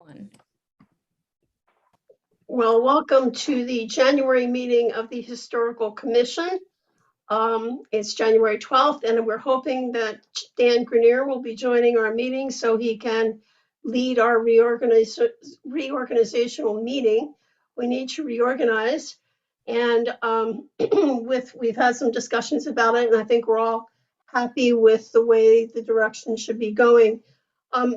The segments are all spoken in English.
One. Well, welcome to the January meeting of the Historical Commission. It's January 12th, and we're hoping that Dan Grenier will be joining our meeting so he can lead our reorganizational meeting. We need to reorganize, and we've had some discussions about it, and I think we're all happy with the way the direction should be going.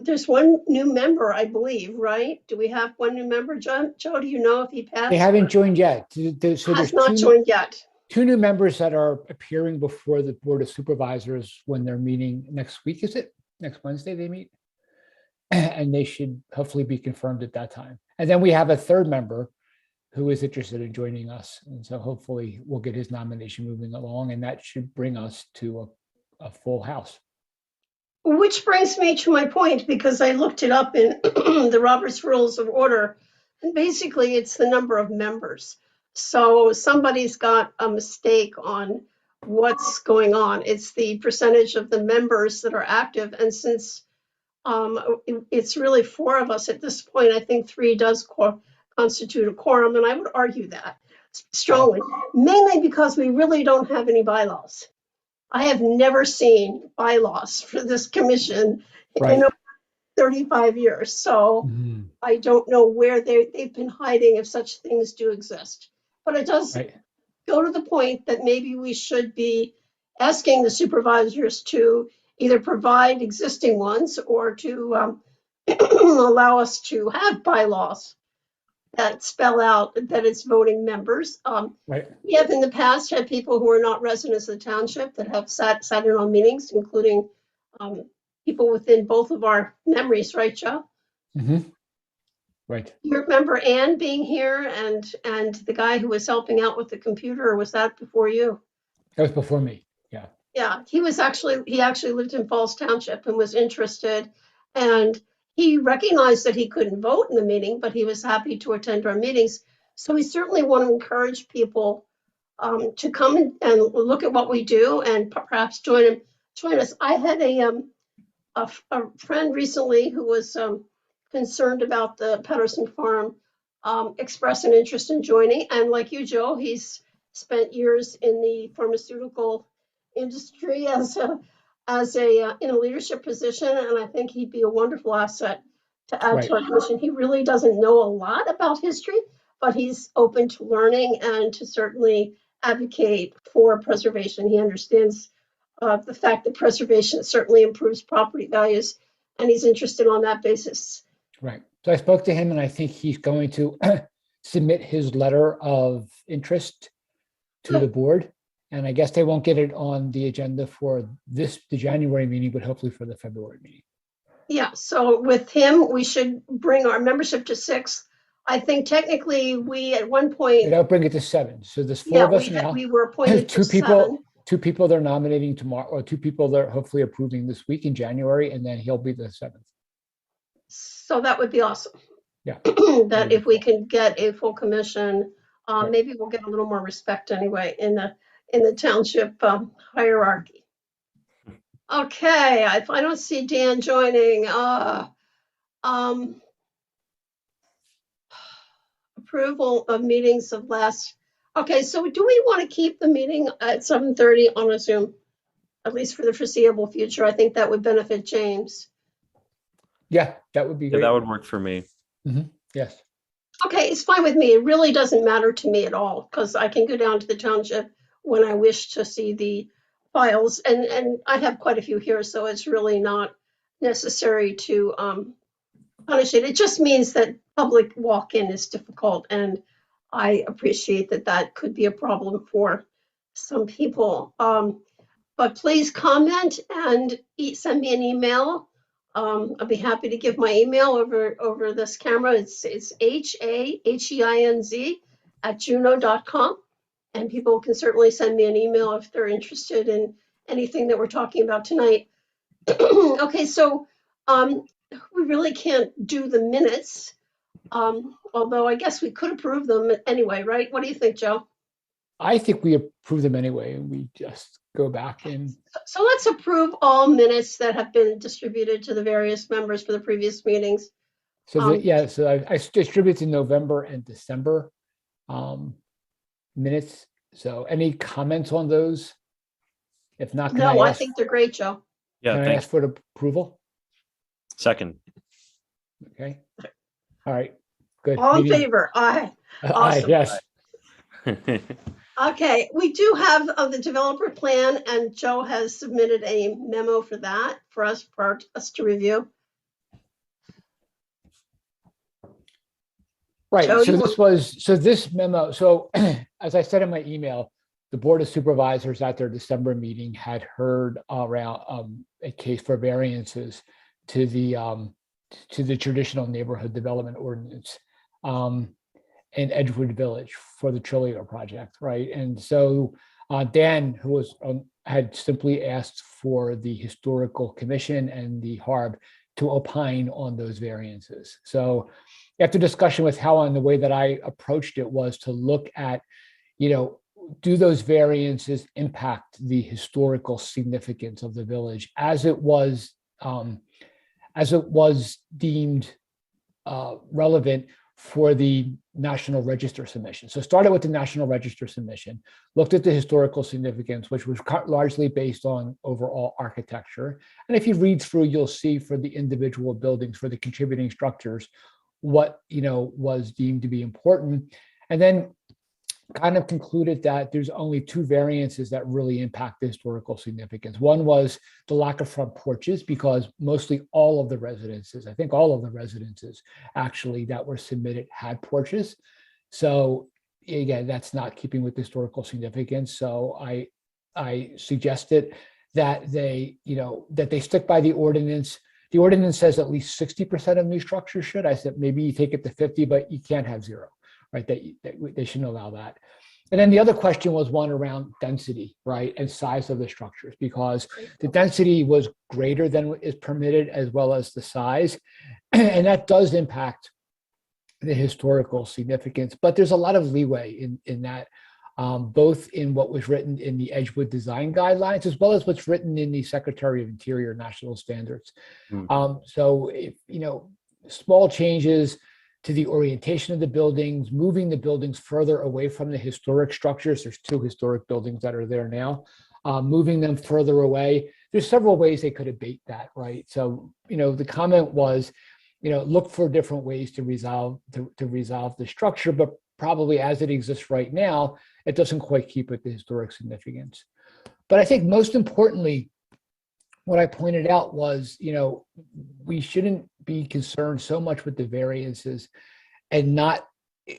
There's one new member, I believe, right? Do we have one new member, Joe? Joe, do you know if he passed? They haven't joined yet. So Has not joined yet. Two new members that are appearing before the Board of Supervisors when they're meeting next week, is it? Next Wednesday they meet? And they should hopefully be confirmed at that time. And then we have a third member who is interested in joining us. And so hopefully we'll get his nomination moving along, and that should bring us to a full house. Which brings me to my point, because I looked it up in the Robert's Rules of Order, and basically it's the number of members. So somebody's got a mistake on what's going on. It's the percentage of the members that are active. And since it's really four of us at this point, I think three does constitute a quorum, and I would argue that strongly, mainly because we really don't have any bylaws. I have never seen bylaws for this commission in 35 years. So I don't know where they've been hiding if such things do exist. But it does go to the point that maybe we should be asking the supervisors to either provide existing ones or to allow us to have bylaws that spell out that it's voting members. We have in the past had people who are not residents of the township that have sat in on meetings, including people within both of our memories, right, Joe? Right. You remember Ann being here and the guy who was helping out with the computer, or was that before you? That was before me, yeah. Yeah, he actually lived in Falls Township and was interested, and he recognized that he couldn't vote in the meeting, but he was happy to attend our meetings. So we certainly want to encourage people to come and look at what we do and perhaps join us. I had a friend recently who was concerned about the Patterson farm express an interest in joining. And like you, Joe, he's spent years in the pharmaceutical industry in a leadership position, and I think he'd be a wonderful asset to add to our commission. He really doesn't know a lot about history, but he's open to learning and to certainly advocate for preservation. He understands the fact that preservation certainly improves property values, and he's interested on that basis. Right. So I spoke to him, and I think he's going to submit his letter of interest to the board. And I guess they won't get it on the agenda for the January meeting, but hopefully for the February meeting. Yeah, so with him, we should bring our membership to 6. I think technically we at one point. They'll bring it to 7. So there's 4 of us now. We were appointed to 7. 2 people they're nominating tomorrow, or 2 people they're hopefully approving this week in January, and then he'll be the 7th. So that would be awesome. Yeah. That if we can get a full commission, maybe we'll get a little more respect anyway in the township hierarchy. Okay, I don't see Dan joining. Approval of meetings of last. Okay, so do we want to keep the meeting at 7:30 on a Zoom, at least for the foreseeable future? I think that would benefit James. Yeah, that would be great. That would work for me. Yes. Okay, it's fine with me. It really doesn't matter to me at all, because I can go down to the township when I wish to see the files, and I have quite a few here, so it's really not necessary to punish it. It just means that public walk-in is difficult, and I appreciate that could be a problem for some people. But please comment and send me an email. I'll be happy to give my email over this camera. It's HAHEINZ@juno.com. And people can certainly send me an email if they're interested in anything that we're talking about tonight. Okay, so we really can't do the minutes, although I guess we could approve them anyway, right? What do you think, Joe? I think we approve them anyway, and we just go back and. So let's approve all minutes that have been distributed to the various members for the previous meetings. So so I distributed November and December minutes. So any comments on those? If not, No, I think they're great, Joe. Yeah, can I thanks. ask for the approval? Second. Okay. All right. Good. All in favor? Aye. Aye, Awesome. yes. Okay, we do have the developer plan, and Joe has submitted a memo for that for us to review. Right. Joe, So this memo. So as I said in my email, the Board of Supervisors at their December meeting had heard around a case for variances to the traditional neighborhood development ordinance in Edgewood Village for the Trillium project, right? And so Dan, who was had simply asked for the Historical Commission and the HARB to opine on those variances. So after discussion with Helen, the way that I approached it was to look at, do those variances impact the historical significance of the village as it was deemed relevant for the National Register submission. So started with the National Register submission, looked at the historical significance, which was largely based on overall architecture. And if you read through, you'll see for the individual buildings, for the contributing structures, what was deemed to be important. And then kind of concluded that there's only two variances that really impact the historical significance. One was the lack of front porches, because mostly all of the residences, I think all of the residences actually that were submitted had porches. So again, that's not keeping with historical significance. So I suggested that they stick by the ordinance. The ordinance says at least 60% of new structures should. I said, maybe you take it to 50, but you can't have zero. Right, they shouldn't allow that. And then the other question was one around density, right, and size of the structures, because the density was greater than is permitted as well as the size, and that does impact the historical significance. But there's a lot of leeway in that, both in what was written in the Edgewood design guidelines as well as what's written in the Secretary of Interior national standards. So if small changes to the orientation of the buildings, moving the buildings further away from the historic structures. There's two historic buildings that are there now. Moving them further away. There's several ways they could abate that, right? So, the comment was, look for different ways to resolve the structure, but probably as it exists right now, it doesn't quite keep with the historic significance. But I think most importantly, what I pointed out was, we shouldn't be concerned so much with the variances, and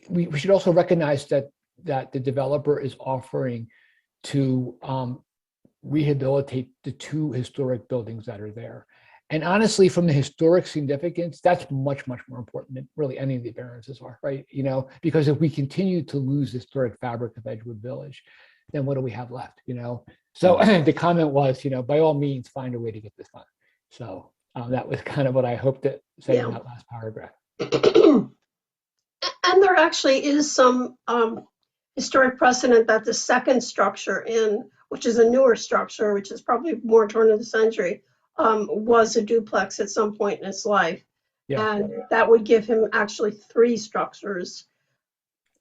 we should also recognize that the developer is offering to rehabilitate the two historic buildings that are there. And honestly, from the historic significance, that's much, much more important than really any of the variances are, right? Because if we continue to lose the historic fabric of Edgewood Village, then what do we have left, So the comment was, by all means, find a way to get this done. So that was kind of what I hoped to say in that last paragraph. And there actually is some historic precedent that the second structure which is a newer structure, which is probably more turn of the century, was a duplex at some point in its life. Yeah. And that would give him actually three structures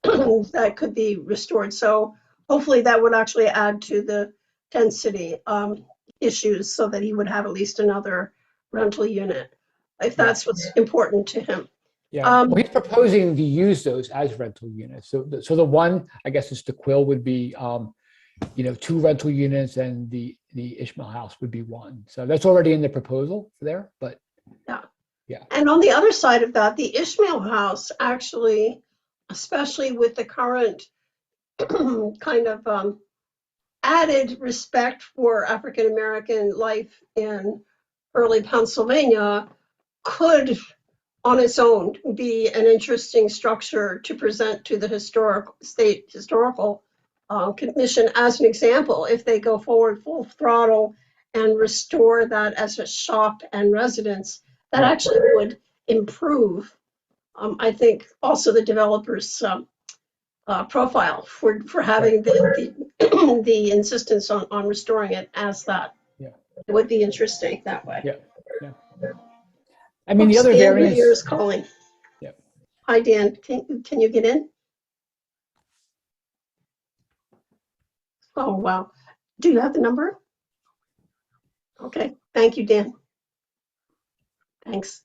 that could be restored. So hopefully that would actually add to the density issues, so that he would have at least another rental unit, if that's what's important to him. Yeah, well, he's proposing to use those as rental units. So the one, I guess, is the Quill would be, two rental units, and the Ishmael house would be one. So that's already in the proposal there, but yeah. And on the other side of that, the Ishmael house actually, especially with the current kind of added respect for African-American life in early Pennsylvania, could on its own be an interesting structure to present to the state historical commission as an example, if they go forward full throttle and restore that as a shop and residence. That actually would improve, I think, also the developer's profile for having the insistence on restoring it as that. Yeah, it would be interesting that way. Yeah. I mean, the other variance. Calling. Hi, Dan. Can you get in? Oh, wow. Do you have the number? Okay. Thank you, Dan. Thanks.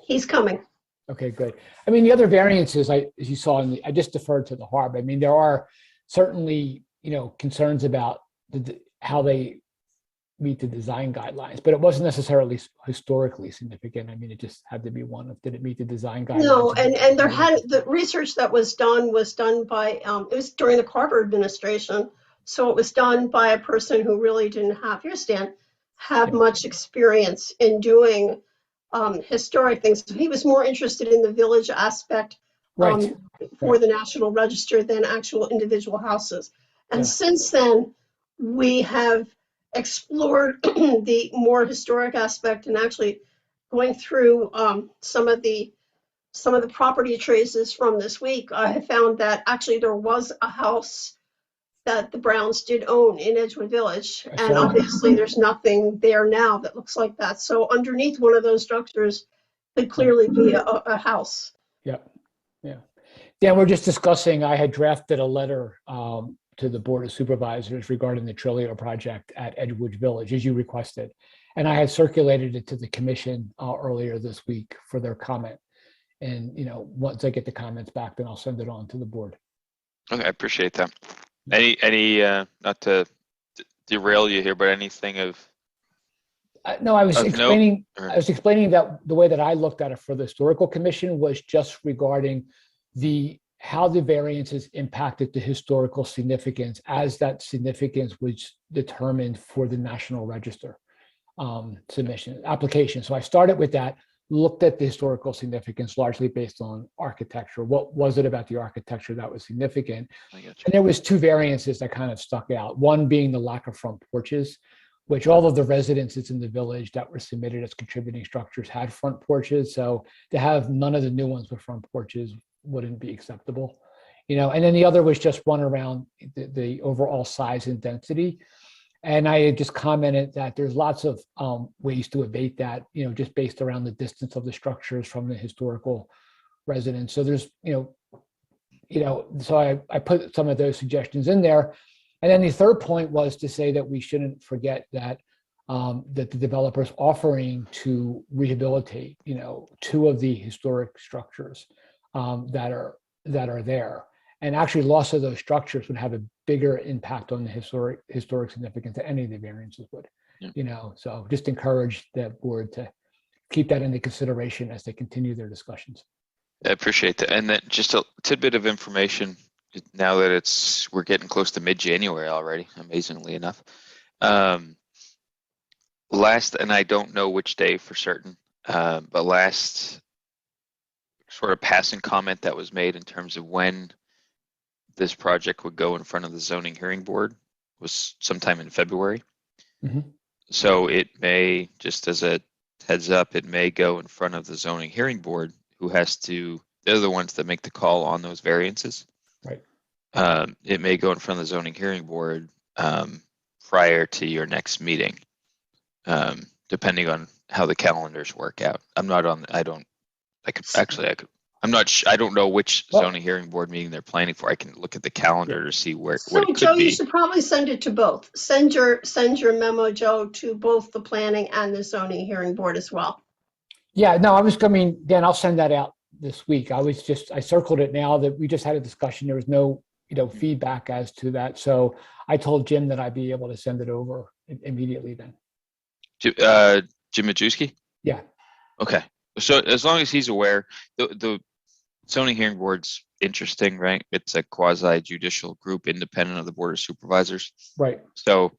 He's coming. Okay, good. I mean, the other variances, as you saw I just deferred to the Harb. I mean, there are certainly, concerns about how they meet the design guidelines, but it wasn't necessarily historically significant. I mean, it just had to be one of, did it meet the design guidelines? No, and there had, the research that was done by, it was during the Carter administration. So it was done by a person who really didn't have, here's Dan, have Yeah. much experience in doing historic things. He was more interested in the village aspect Right. for the National Register than actual individual houses. And Yeah. since then, we have explored the more historic aspect and actually going through some of the property traces from this week. I have found that actually there was a house that the Browns did own in Edgewood Village, I and saw that. obviously there's nothing there now that looks like that. So underneath one of those structures could clearly be a house. Yeah. Yeah. Dan, we're just discussing, I had drafted a letter to the Board of Supervisors regarding the Trilio project at Edgewood Village, as you requested. And I had circulated it to the commission earlier this week for their comment. And, once I get the comments back, then I'll send it on to the board. Okay, I appreciate that. Any not to derail you here, but anything of No, I was Of note, explaining. or- I was explaining that the way that I looked at it for the historical commission was just regarding how the variances impacted the historical significance as that significance was determined for the National Register submission application. So I started with that, looked at the historical significance largely based on architecture. What was it about the architecture that was significant? I get you. And there was two variances that kind of stuck out. One being the lack of front porches, which all of the residences in the village that were submitted as contributing structures had front porches. So to have none of the new ones with front porches wouldn't be acceptable. And then the other was just one around the overall size and density. And I had just commented that there's lots of ways to abate that, just based around the distance of the structures from the historical residence. So there's, so I put some of those suggestions in there. And then the third point was to say that we shouldn't forget that that the developer's offering to rehabilitate, two of the historic structures that are there. And actually, loss of those structures would have a bigger impact on the historic significance than any of the variances would. Yeah. So just encourage the board to keep that into consideration as they continue their discussions. I appreciate that. And then just a tidbit of information. Now that we're getting close to mid-January already, amazingly enough. And I don't know which day for certain, but last sort of passing comment that was made in terms of when this project would go in front of the zoning hearing board was sometime in February. Mm-hmm. So it may, just as a heads up, it may go in front of the zoning hearing board, they're the ones that make the call on those variances. Right. It may go in front of the zoning hearing board prior to your next meeting, depending on how the calendars work out. I don't know which zoning hearing board meeting they're planning for. I can look at the calendar to see what it could Joe, be. you should probably send it to both. Send your memo, Joe, to both the planning and the zoning hearing board as well. Yeah, no, Dan, I'll send that out this week. I circled it now that we just had a discussion. There was no, feedback as to that. So I told Jim that I'd be able to send it over immediately then. Jim Majewski? Yeah. Okay. So as long as he's aware, the zoning hearing board's interesting, right? It's a quasi-judicial group independent of the Board of Supervisors. Right. So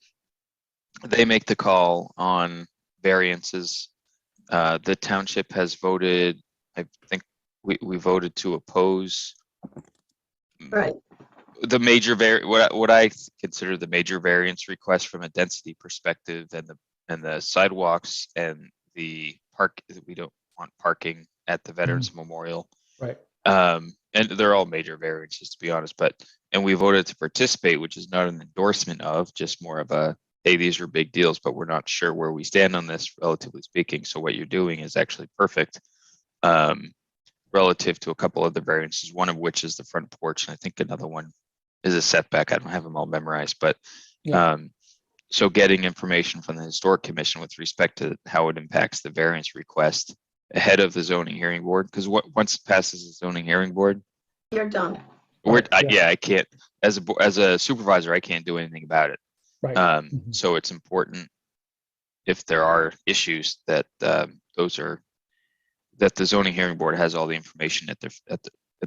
they make the call on variances. The township has voted, I think we voted to oppose. Right. The major what I consider the major variance request from a density perspective, and the sidewalks and the park. We don't want parking at the Veterans Memorial. Right. And they're all major variances, to be honest. And we voted to participate, which is not an endorsement of, just more of a, hey, these are big deals, but we're not sure where we stand on this, relatively speaking. So what you're doing is actually perfect. relative to a couple of the variances, one of which is the front porch, and I think another one is a setback. I don't have them all memorized, but Yeah. so getting information from the Historic Commission with respect to how it impacts the variance request ahead of the zoning hearing board, because once it passes the zoning hearing board, You're done. I can't, as a supervisor, I can't do anything about it. Right. So it's important if there are issues that that the zoning hearing board has all the information at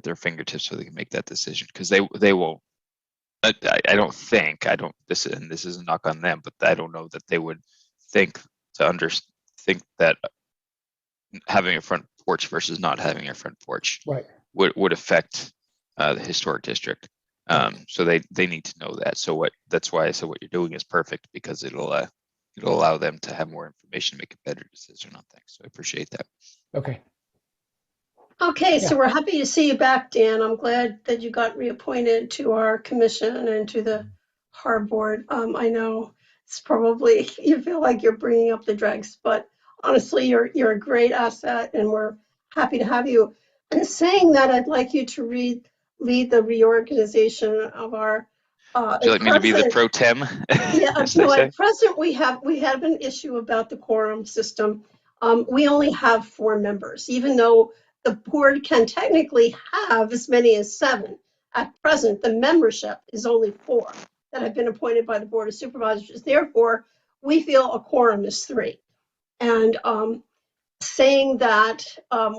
their fingertips so they can make that decision, because they won't. I don't think this is a knock on them, but I don't know that they would think that having a front porch versus not having a front porch would affect the historic district. So they need to know that. So that's why I said what you're doing is perfect, because it'll allow them to have more information to make a better decision on things. So I appreciate that. Okay. Okay, so Yeah. we're happy to see you back, Dan. I'm glad that you got reappointed to our commission and to the harbor board. I know it's probably, you feel like you're bringing up the dregs, but honestly, you're a great asset and we're happy to have you. And saying that, I'd like you to lead the reorganization of our. Would you like me to be the pro tem? Yeah, no, at present, we have an issue about the quorum system. We only have 4 members, even though the board can technically have as many as 7. At present, the membership is only 4 that have been appointed by the Board of Supervisors. Therefore, we feel a quorum is 3. And saying that,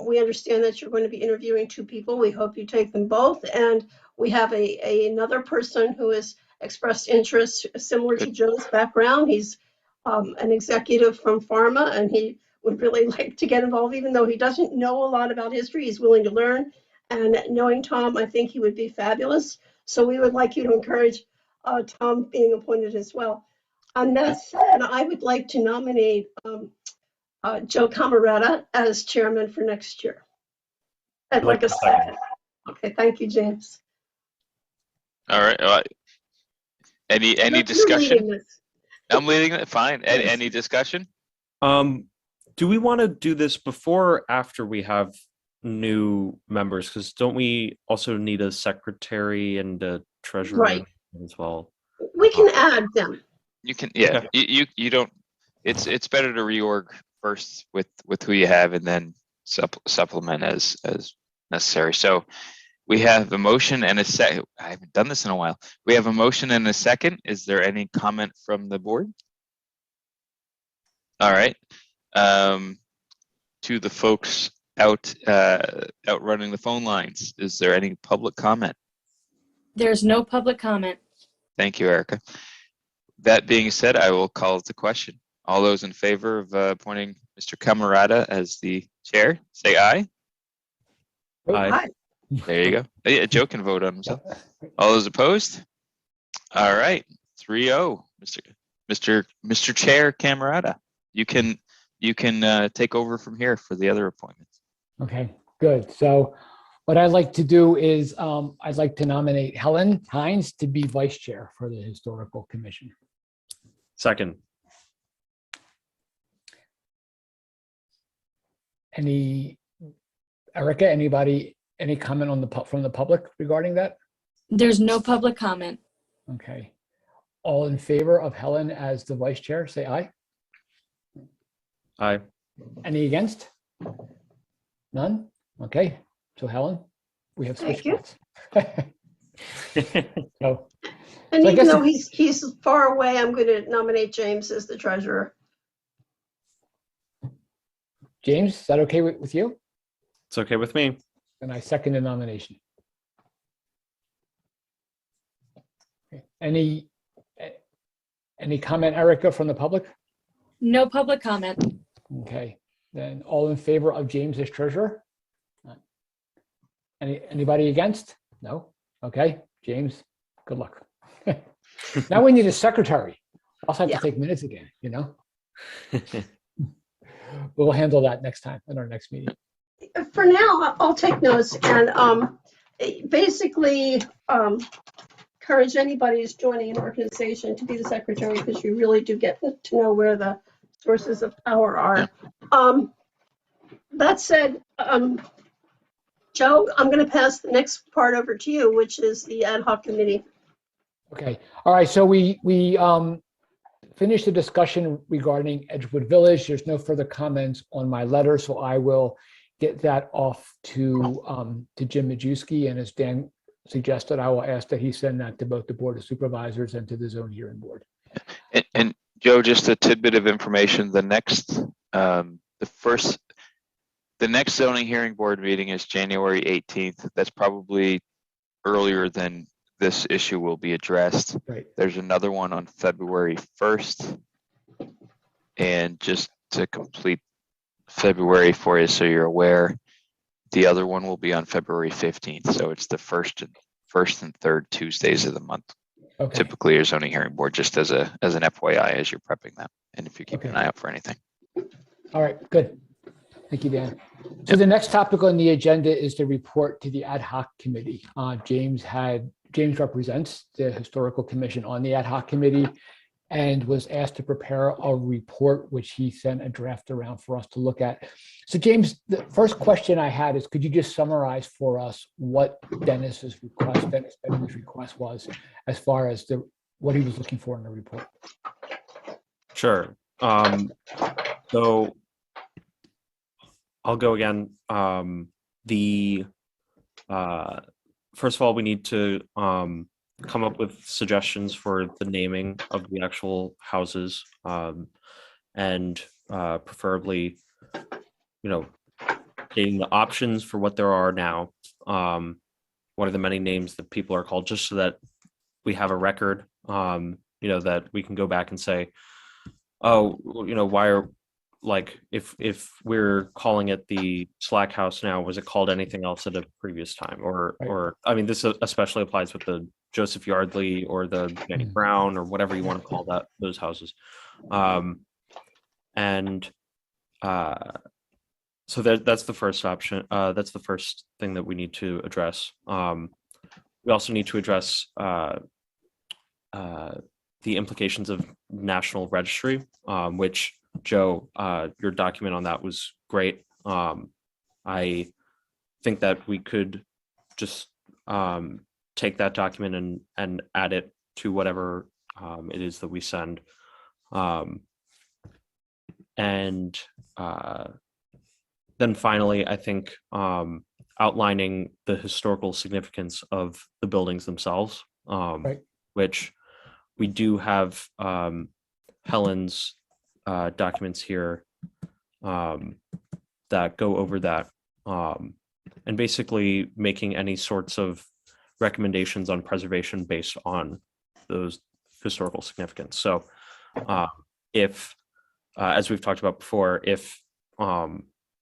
we understand that you're going to be interviewing 2 people. We hope you take them both. And we have another person who has expressed interest similar to Joe's background. He's an executive from pharma, and he would really like to get involved, even though he doesn't know a lot about history. He's willing to learn. And knowing Tom, I think he would be fabulous. So we would like you to encourage Tom being appointed as well. On that said, I would like to nominate Joe Camerata as chairman for next year. I'd like a second. Okay, thank you, James. All right. Any discussion? I'm leading it. Fine. Any discussion? Do we want to do this before or after we have new members? Because don't we also need a secretary and a treasurer as well? We can add them. You can, yeah. Okay. You don't. It's better to reorg first with who you have, and then supplement as necessary. So we have a motion and a second. I haven't done this in a while. We have a motion and a second. Is there any comment from the board? All right. To the folks out running the phone lines, is there any public comment? There's no public comment. Thank you, Erica. That being said, I will call the question. All those in favor of appointing Mr. Camerata as the chair, say aye. Aye. There you go. Yeah, Joe can vote on himself. All those opposed? All right, 3-0. Mr. Chair Camerata, you can take over from here for the other appointments. Okay, good. So what I'd like to do is I'd like to nominate Helen Hines to be vice chair for the Historical Commission. Second. Erica, anybody, any comment from the public regarding that? There's no public comment. Okay. All in favor of Helen as the vice chair, say aye. Aye. Any against? None? Okay. So Helen, we have switched spots. And even though he's far away, I'm going to nominate James as the treasurer. James, is that okay with you? It's okay with me. And I second the nomination. Okay. Any comment, Erica, from the public? No public comment. Okay. Then all in favor of James as treasurer? Anybody against? No? Okay. James, good luck. Now we need a secretary. I'll also have to take minutes again, you know? We'll handle that next time in our next meeting. For now, I'll take notes and basically encourage anybody who's joining an organization to be the secretary, because you really do get to know where the sources of power are. That said, Joe, I'm going to pass the next part over to you, which is the ad hoc committee. Okay. All right. So we finished the discussion regarding Edgewood Village. There's no further comments on my letter, so I will get that off to Jim Majewski, and as Dan suggested, I will ask that he send that to both the Board of Supervisors and to the Zone Hearing Board. And Joe, just a tidbit of information. The next zoning hearing board meeting is January 18th. That's probably earlier than this issue will be addressed. Right. There's another one on February 1st. And just to complete February for you, so you're aware, the other one will be on February 15th. So it's the first and third Tuesdays of the month. Okay. Typically your zoning hearing board, just as an FYI as you're prepping them, and if you keep an eye out for anything. All right, good. Thank you, Dan. So the next topic on the agenda is the report to the Ad Hoc Committee. James represents the Historical Commission on the Ad Hoc Committee and was asked to prepare a report, which he sent a draft around for us to look at. So James, the first question I had is, could you just summarize for us what Dennis Benning's request was as far as what he was looking for in the report? Sure. So I'll go again. First of all, we need to come up with suggestions for the naming of the actual houses, and preferably, getting the options for what there are now. What are the many names that people are called, just so that we have a record, that we can go back and say, oh, why are, like, if we're calling it the Slack House now, was it called anything else at a previous time? Or I mean, this especially applies with the Joseph Yardley or the Danny Brown or whatever you want to call those houses. So that's the first option. That's the first thing that we need to address. We also need to address the implications of National Registry, which, Joe, your document on that was great. I think that we could just take that document and add it to whatever it is that we send. Then finally, I think outlining the historical significance of the buildings themselves, Right. which we do have Helen's documents here that go over that, and basically making any sorts of recommendations on preservation based on those historical significance. So if, as we've talked about before, if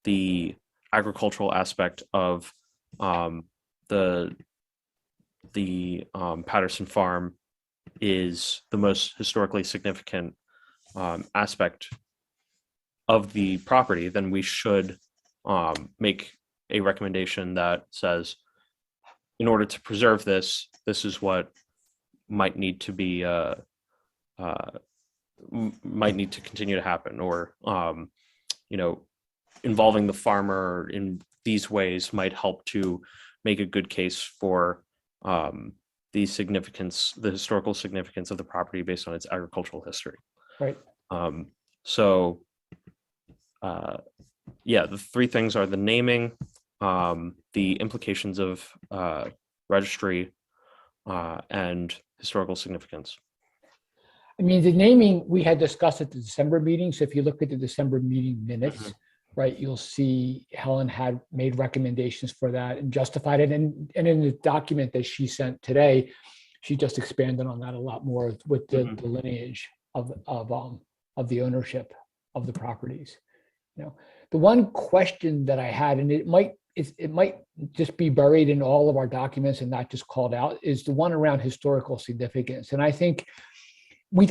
the agricultural aspect of the Patterson farm is the most historically significant aspect of the property, then we should make a recommendation that says, in order to preserve this, this is what might need to be might need to continue to happen, or involving the farmer in these ways might help to make a good case for the historical significance of the property based on its agricultural history. Right. The three things are the naming, the implications of registry, and historical significance. I mean, the naming we had discussed at the December meeting. So if you look at the December meeting minutes, right, you'll see Helen had made recommendations for that and justified it. And in the document that she sent today, she just expanded on that a lot more with the lineage of the ownership of the properties. The one question that I had, and it might just be buried in all of our documents and not just called out, is the one around historical significance. And I think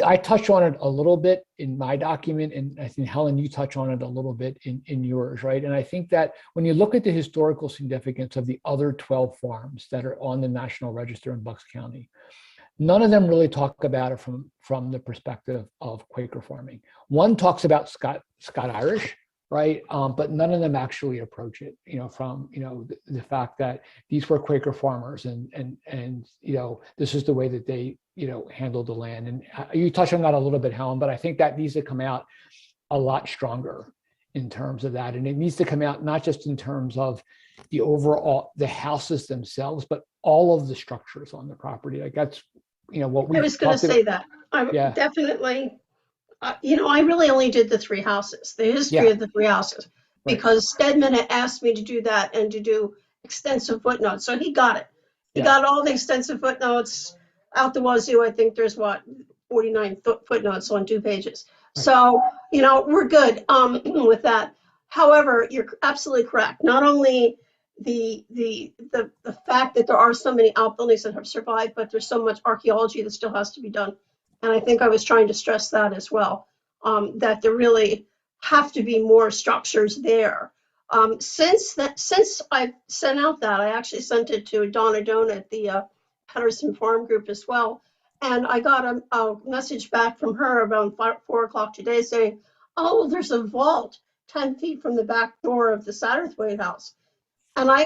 I touched on it a little bit in my document, and I think, Helen, you touch on it a little bit in yours, right? And I think that when you look at the historical significance of the other 12 farms that are on the National Register in Bucks County, none of them really talk about it from the perspective of Quaker farming. One talks about Scott Irish, right? But none of them actually approach it, from, the fact that these were Quaker farmers and, this is the way that they, handled the land. And you touched on that a little bit, Helen, but I think that needs to come out a lot stronger in terms of that. And it needs to come out not just in terms of the overall, the houses themselves, but all of the structures on the property. Like that's, what we I was going to say that. I Yeah. definitely, I really only did the three houses, the history Yeah. of the three houses, Right. because Stedman had asked me to do that and to do extensive footnotes. So he got it. He Yeah. got all the extensive footnotes out the wazoo. I think there's 49 footnotes on 2 pages. Right. So, we're good with that. However, you're absolutely correct. Not only the fact that there are so many outbuildings that have survived, but there's so much archaeology that still has to be done. And I think I was trying to stress that as well, that there really have to be more structures there. Since I sent out that, I actually sent it to Donna Doan at the Patterson Farm Group as well. And I got a message back from her around 4 o'clock today saying, oh, there's a vault 10 feet from the back door of the Satterthwaite house. And I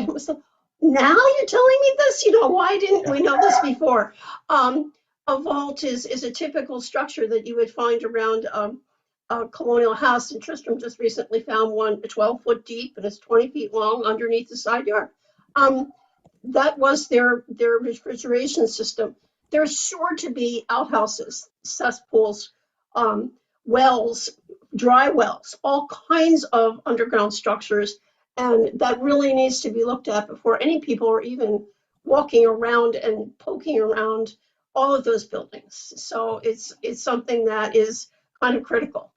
was like, now you're telling me this? Why didn't we know this before? A vault is a typical structure that you would find around a colonial house. And Tristram just recently found one 12 foot deep and it's 20 feet long underneath the side yard. That was their refrigeration system. There's sure to be outhouses, cesspools, wells, dry wells, all kinds of underground structures. And that really needs to be looked at before any people are even walking around and poking around all of those buildings. So it's something that is kind of critical.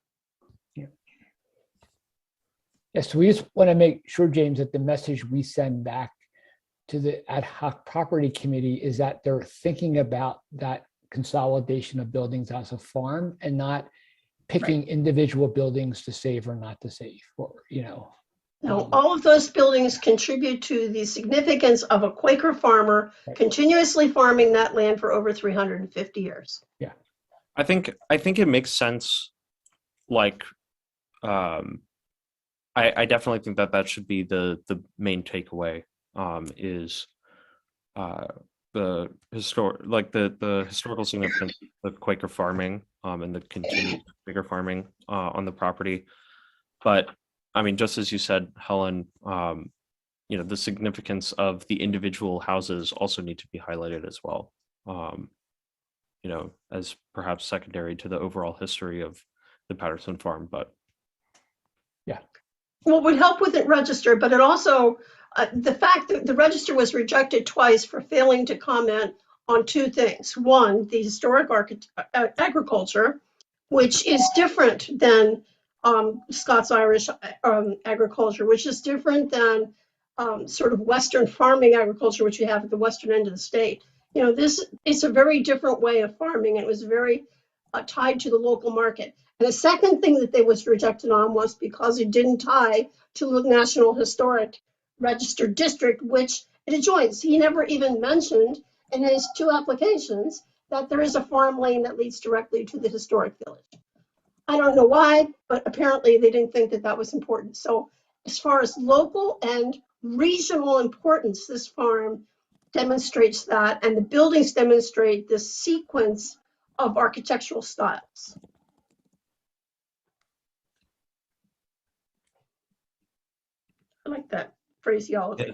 Yes, so we just want to make sure, James, that the message we send back to the Ad Hoc Property Committee is that they're thinking about that consolidation of buildings as a farm and not picking individual buildings to save or not to save, or, Now, all of those buildings contribute to the significance of a Quaker farmer continuously farming that land for over 350 years. Yeah. I think it makes sense. Like, I definitely think that should be the main takeaway. Is the historical significance of Quaker farming and the continued Quaker farming on the property. But I mean, just as you said, Helen, the significance of the individual houses also need to be highlighted as well. As perhaps secondary to the overall history of the Patterson farm. But yeah, well, it would help with it register, but it also the fact that the register was rejected twice for failing to comment on 2 things. One, the historic agriculture, which is different than Scots-Irish agriculture, which is different than sort of Western farming agriculture, which we have at the western end of the state. This is a very different way of farming. It was very tied to the local market. And the second thing that they was rejected on was because it didn't tie to the National Historic Register District, which it adjoins. He never even mentioned in his 2 applications that there is a farm lane that leads directly to the historic village. I don't know why, but apparently they didn't think that that was important. So as far as local and regional importance, this farm demonstrates that, and the buildings demonstrate the sequence of architectural styles. I like that phraseology.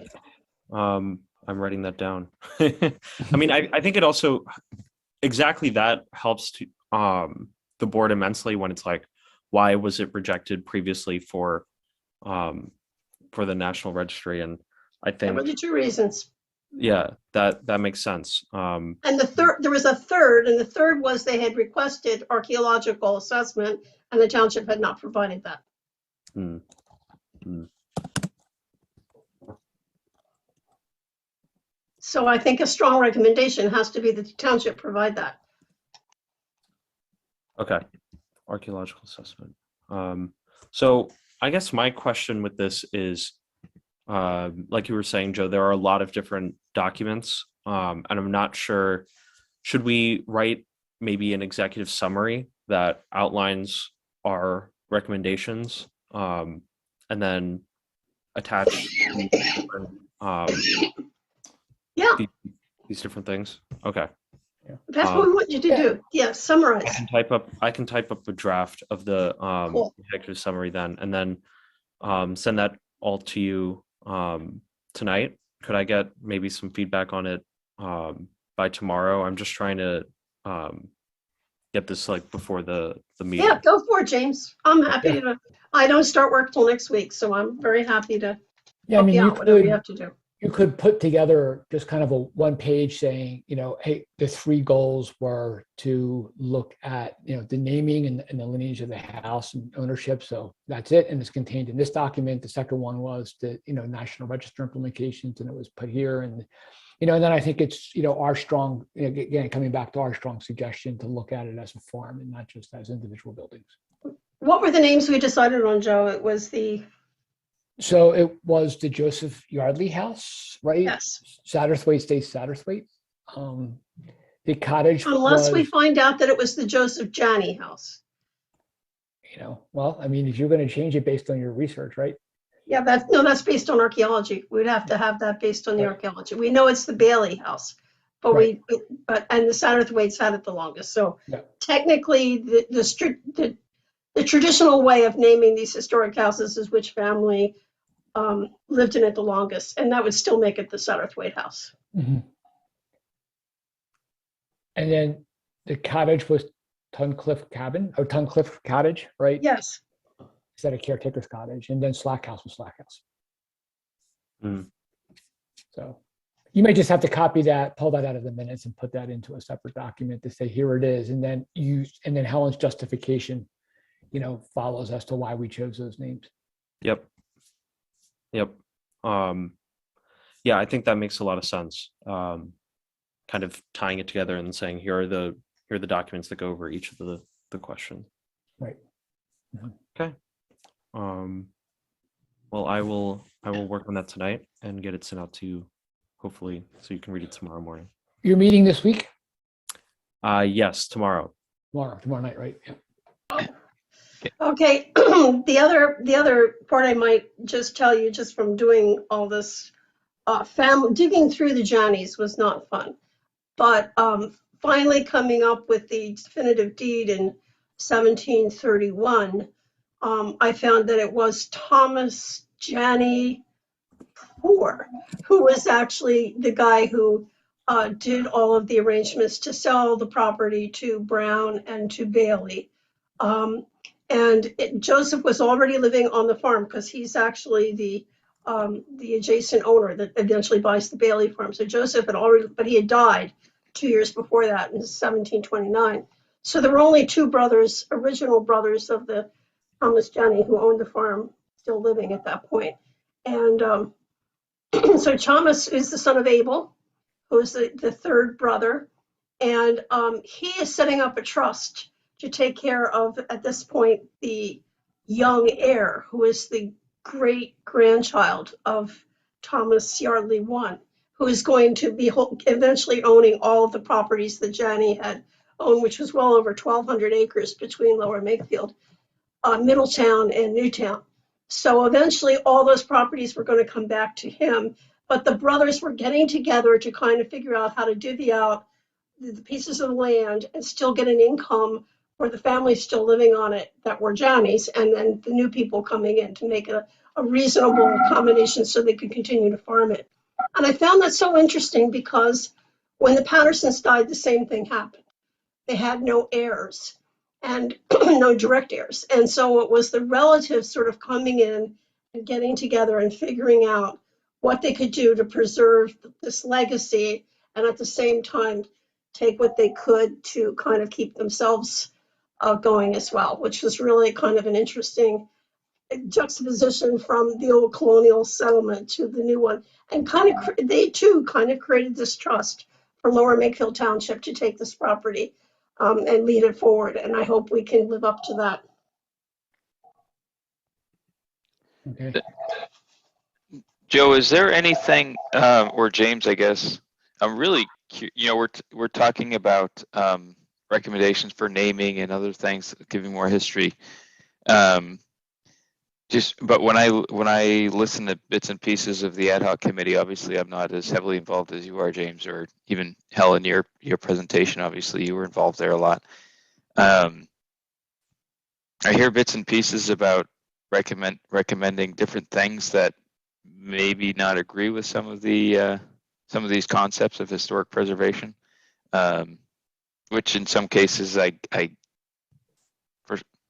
I'm writing that down. I mean, I think it also exactly that helps to the board immensely when it's like, why was it rejected previously for the National Registry? And I think there were the 2 reasons. Yeah, that makes sense. And there was a third, and the third was they had requested archaeological assessment, and the township had not provided that. So I think a strong recommendation has to be that the township provide that. Okay, archaeological assessment. So I guess my question with this is, like you were saying, Joe, there are a lot of different documents, and I'm not sure, should we write maybe an executive summary that outlines our recommendations and then attach um, Yeah, these different things. Okay. that's what we want you to Yeah. do. Yeah, summarize. I can type up a draft of the Cool. executive summary then, and then send that all to you tonight. Could I get maybe some feedback on it by tomorrow? I'm just trying to get this like before the meeting. Yeah, go for it, James. I'm happy to. I don't start work till next week, so I'm very happy to Yeah, I help mean, you you out, whatever you could, have to do. you could put together just kind of a one page saying, hey, the 3 goals were to look at, the naming and the lineage of the house and ownership. So that's it. And it's contained in this document. The second one was the, National Register implications, and it was put here. And, and then I think it's, our strong, again, coming back to our strong suggestion to look at it as a farm and not just as individual buildings. What were the names we decided on, Joe? It was the, So it was the Joseph Yardley house, right? yes. Satterthwaite stays Satterthwaite. The cottage Unless we was, find out that it was the Joseph Janney house. well, I mean, if you're going to change it based on your research, right? Yeah, that's based on archaeology. We'd have to have that based on the Right. archaeology. We know it's the Bailey house, but Right. and the Satterthwaites had it the longest. So Yeah. technically, the traditional way of naming these historic houses is which family lived in it the longest, and that would still make it the Satterthwaite house. Mhm. And then the cottage was Tuncliffe Cabin or Tuncliffe Cottage, right? Yes. Instead of caretaker's cottage. And then Slack House was Slack House. Mm. So you may just have to copy that, pull that out of the minutes and put that into a separate document to say, here it is. And then Helen's justification, follows as to why we chose those names. Yep. Yeah, I think that makes a lot of sense. Kind of tying it together and saying, here are the documents that go over each of the questions. Right. Mhm. Okay. Well, I will work on that tonight and get it sent out to you, hopefully, so you can read it tomorrow morning. You're meeting this week? Yes, tomorrow. Tomorrow night, right? Yeah. Okay. The other part I might just tell you, just from doing all this, digging through the Johnnies was not fun, but finally coming up with the definitive deed in 1731, I found that it was Thomas Janney Poor, who was actually the guy who did all of the arrangements to sell the property to Brown and to Bailey. Joseph was already living on the farm because he's actually the adjacent owner that eventually buys the Bailey farm. So Joseph had already, but he had died 2 years before that in 1729. So there were only 2 brothers, original brothers of the Thomas Janney, who owned the farm, still living at that point. And so Thomas is the son of Abel, who is the third brother. And he is setting up a trust to take care of, at this point, the young heir, who is the great grandchild of Thomas Yardley I, who is going to be eventually owning all of the properties that Janney had owned, which was well over 1,200 acres between Lower Makefield, Middletown, and Newtown. So eventually all those properties were going to come back to him, but the brothers were getting together to kind of figure out how to divvy out the pieces of land and still get an income for the families still living on it that were Johnny's, and then the new people coming in to make a reasonable combination so they could continue to farm it. And I found that so interesting because when the Pattersons died, the same thing happened. They had no heirs and no direct heirs. And so it was the relatives sort of coming in and getting together and figuring out what they could do to preserve this legacy and at the same time take what they could to kind of keep themselves going as well, which was really kind of an interesting juxtaposition from the old colonial settlement to the new one. And they too kind of created this trust for Lower Makefield Township to take this property and lead it forward. And I hope we can live up to that. Okay. Joe, is there anything, or James, I guess, I'm really, we're talking about recommendations for naming and other things, giving more history. But when I listen to bits and pieces of the ad hoc committee, obviously I'm not as heavily involved as you are, James, or even Helen, your presentation, obviously you were involved there a lot. I hear bits and pieces about recommending different things that maybe not agree with some of these concepts of historic preservation, which in some cases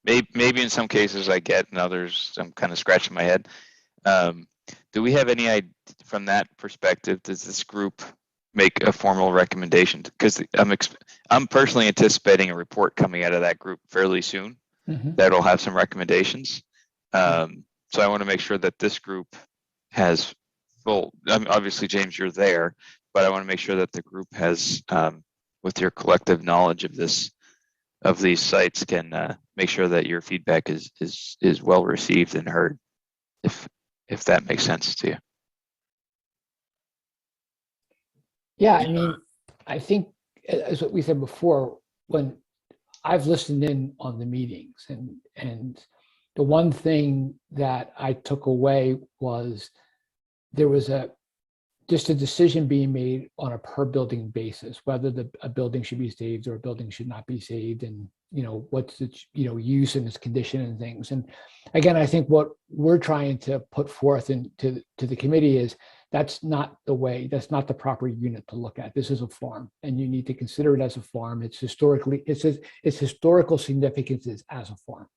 maybe in some cases I get, and others I'm kind of scratching my head. Do we have any idea from that perspective? Does this group make a formal recommendation? Because I'm personally anticipating a report coming out of that group fairly soon that'll have some recommendations. So I want to make sure that this group has full. Obviously, James, you're there, but I want to make sure that the group has, with your collective knowledge of these sites, can make sure that your feedback is well received and heard, if that makes sense to you. Yeah, I mean, I think as what we said before, when I've listened in on the meetings, and the one thing that I took away was there was just a decision being made on a per building basis, whether a building should be saved or a building should not be saved, and what's its use and its condition and things. And again, I think what we're trying to put forth to the committee is that's not the way, that's not the proper unit to look at. This is a farm, and you need to consider it as a farm. Its historical significance is as a farm,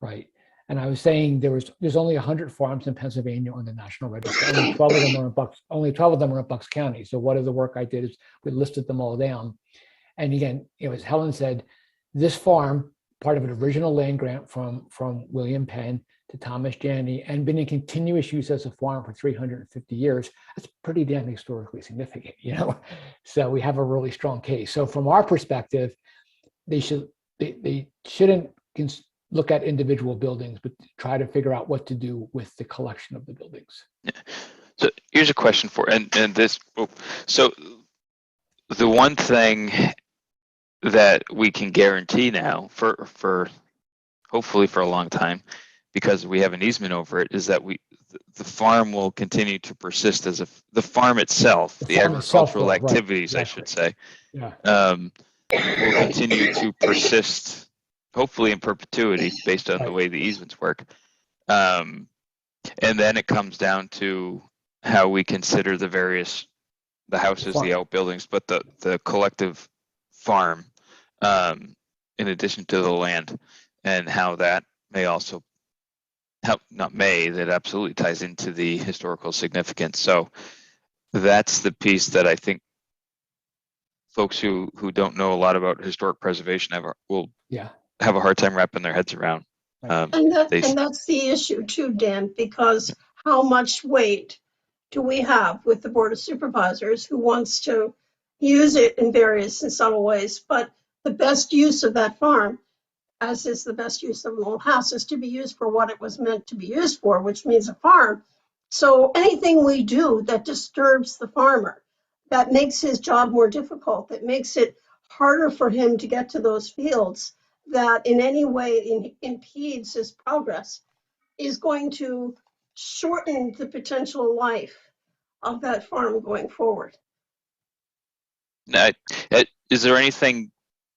right? And I was saying there's only 100 farms in Pennsylvania on the National Register. Only 12 of them are in Bucks. Only 12 of them are in Bucks County. So what of the work I did is we listed them all down. And again, as Helen said, this farm, part of an original land grant from William Penn to Thomas Janney, and been in continuous use as a farm for 350 years. That's pretty damn historically significant, So we have a really strong case. So from our perspective, they shouldn't look at individual buildings, but try to figure out what to do with the collection of the buildings. Yeah. So here's a question so the one thing that we can guarantee now for hopefully for a long time, because we have an easement over it, is that the farm will continue to persist as the farm itself, the agricultural activities, right, exactly. I should say, will continue to persist, hopefully in perpetuity, based on the way the easements work. And then it comes down to how we consider the houses, the outbuildings, but the collective farm, in addition to the land, and how that may also that absolutely ties into the historical significance. So that's the piece that I think folks who don't know a lot about historic preservation will have a hard time wrapping their heads around. And that's the issue too, Dan, because how much weight do we have with the Board of Supervisors who wants to use it in various and subtle ways, but the best use of that farm, as is the best use of an old house, is to be used for what it was meant to be used for, which means a farm. So anything we do that disturbs the farmer, that makes his job more difficult, that makes it harder for him to get to those fields, that in any way impedes his progress, is going to shorten the potential life of that farm going forward. Now, is there anything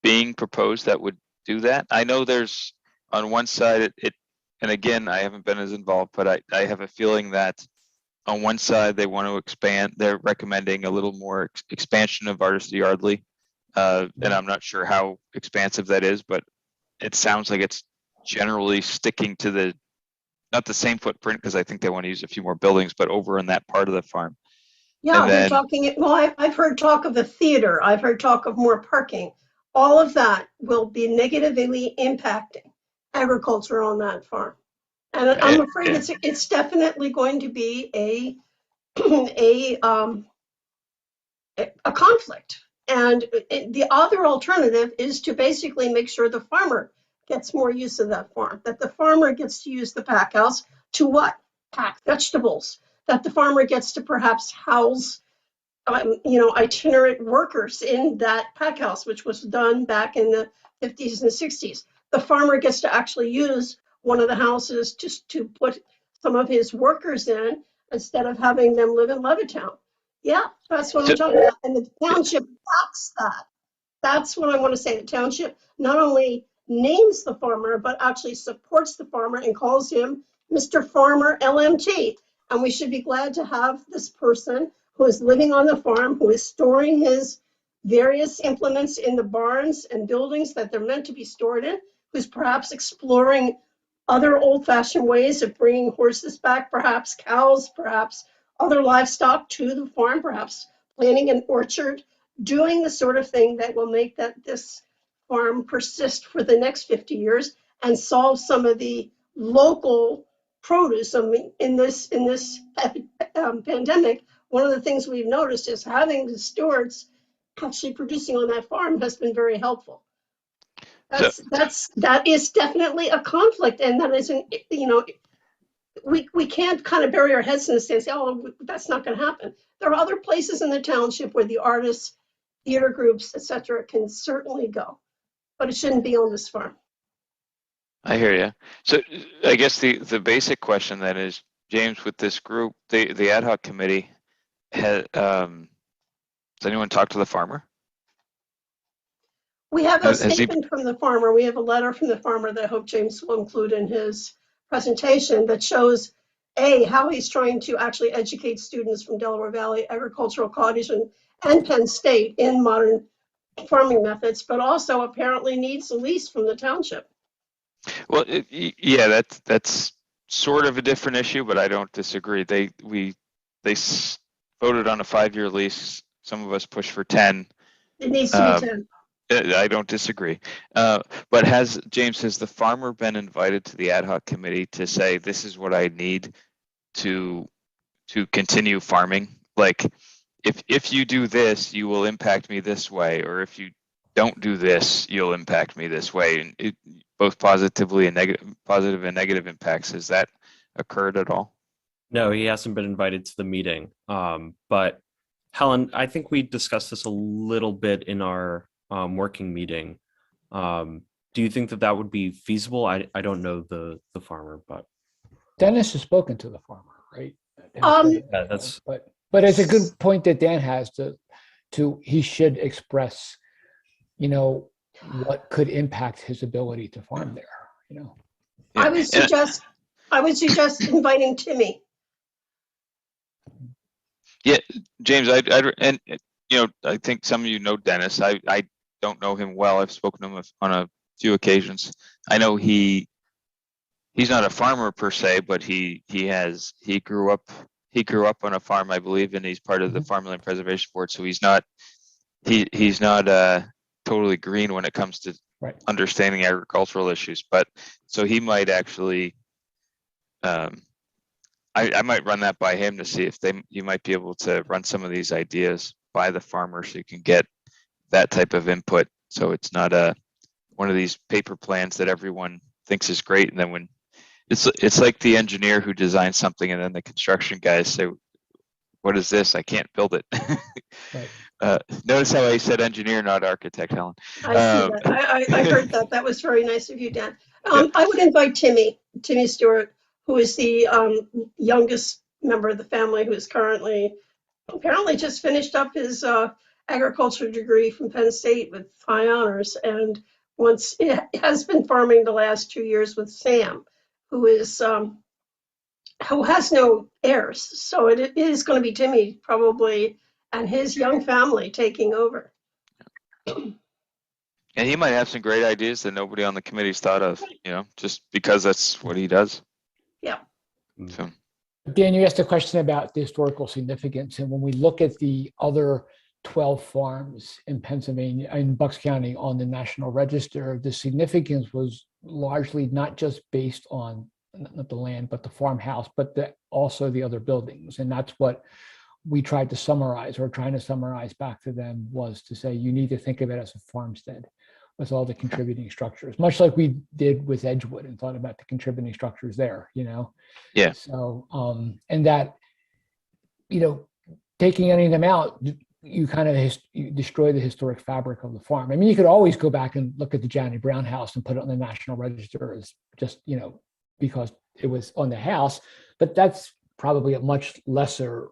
being proposed that would do that? I know there's on one side and again, I haven't been as involved, but I have a feeling that on one side they want to expand. They're recommending a little more expansion of Artist Yardley, and I'm not sure how expansive that is, but it sounds like it's generally sticking to not the same footprint, because I think they want to use a few more buildings, but over in that part of the farm. Yeah, they're talking. Well, I've heard talk of a theater. I've heard talk of more parking. All of that will be negatively impacting agriculture on that farm, and I'm afraid it's definitely going to be a conflict. And the other alternative is to basically make sure the farmer gets more use of that farm, that the farmer gets to use the pack house to what? Pack vegetables, that the farmer gets to perhaps house itinerant workers in that pack house, which was done back in the 50s and 60s. The farmer gets to actually use one of the houses just to put some of his workers in instead of having them live in Levittown. Yeah, that's what I'm So, talking about. And the township backs that. That's what I want to say. The township not only names the farmer, but actually supports the farmer and calls him Mr. Farmer LMT. And we should be glad to have this person who is living on the farm, who is storing his various implements in the barns and buildings that they're meant to be stored in, who's perhaps exploring other old-fashioned ways of bringing horses back, perhaps cows, perhaps other livestock to the farm, perhaps planting an orchard, doing the sort of thing that will make this farm persist for the next 50 years and solve some of the local produce. I mean, in this pandemic, one of the things we've noticed is having the stewards actually producing on that farm has been very helpful. so That is definitely a conflict, and that isn't, we can't kind of bury our heads in the sand and say, oh, that's not going to happen. There are other places in the township where the artists, theater groups, etc., can certainly go, but it shouldn't be on this farm. I hear you. So I guess the basic question then is, James, with this group, the ad hoc committee, has anyone talked to the farmer? We have a Has he? statement from the farmer. We have a letter from the farmer that I hope James will include in his presentation that shows, A, how he's trying to actually educate students from Delaware Valley Agricultural College and Penn State in modern farming methods, but also apparently needs a lease from the township. Well, yeah, that's sort of a different issue, but I don't disagree. They voted on a 5-year lease. Some of us pushed for 10. It needs to be 10. I don't disagree. But has the farmer been invited to the ad hoc committee to say, this is what I need to continue farming? Like, if you do this, you will impact me this way, or if you don't do this, you'll impact me this way. And both positive and negative impacts. Has that occurred at all? No, he hasn't been invited to the meeting. But Helen, I think we discussed this a little bit in our working meeting. Do you think that would be feasible? I don't know the farmer, but Dennis has spoken to the farmer, right? yeah, that's. But it's a good point that Dan has to he should express, what could impact his ability to farm there. Yeah. I would suggest inviting Timmy. Yeah, James, I think some of you know Dennis. I don't know him well. I've spoken to him on a few occasions. I know he's not a farmer per se, but he grew up on a farm, I believe, and he's part of the Farmland Preservation Board. So he's not totally green when it comes to understanding agricultural issues. But so he might actually, I might run that by him to see if you might be able to run some of these ideas by the farmer, so you can get that type of input. So it's not one of these paper plans that everyone thinks is great, and then when it's like the engineer who designs something, and then the construction guys say, "What is this? I can't build it." Right. Notice how I said engineer, not architect, Helen. I see that. I heard that. That was very nice of you, Dan. I would invite Timmy Stewart, who is the youngest member of the family, who is apparently just finished up his agriculture degree from Penn State with high honors, and has been farming the last 2 years with Sam, who has no heirs. So it is going to be Timmy probably and his young family taking over. And he might have some great ideas that nobody on the committee's thought of, just because that's what he does. Yeah. So. Dan, you asked a question about the historical significance, and when we look at the other 12 farms in Pennsylvania, in Bucks County on the National Register, the significance was largely not just based on not the land, but the farmhouse, but also the other buildings. And that's what we tried to summarize, or trying to summarize back to them, was to say, you need to think of it as a farmstead with all the contributing structures, much like we did with Edgewood and thought about the contributing structures there, Yeah. So, and that, taking any of them out, you kind of you destroy the historic fabric of the farm. I mean, you could always go back and look at the Johnny Brown house and put it on the National Register as just, because it was on the house, but that's probably a much lesser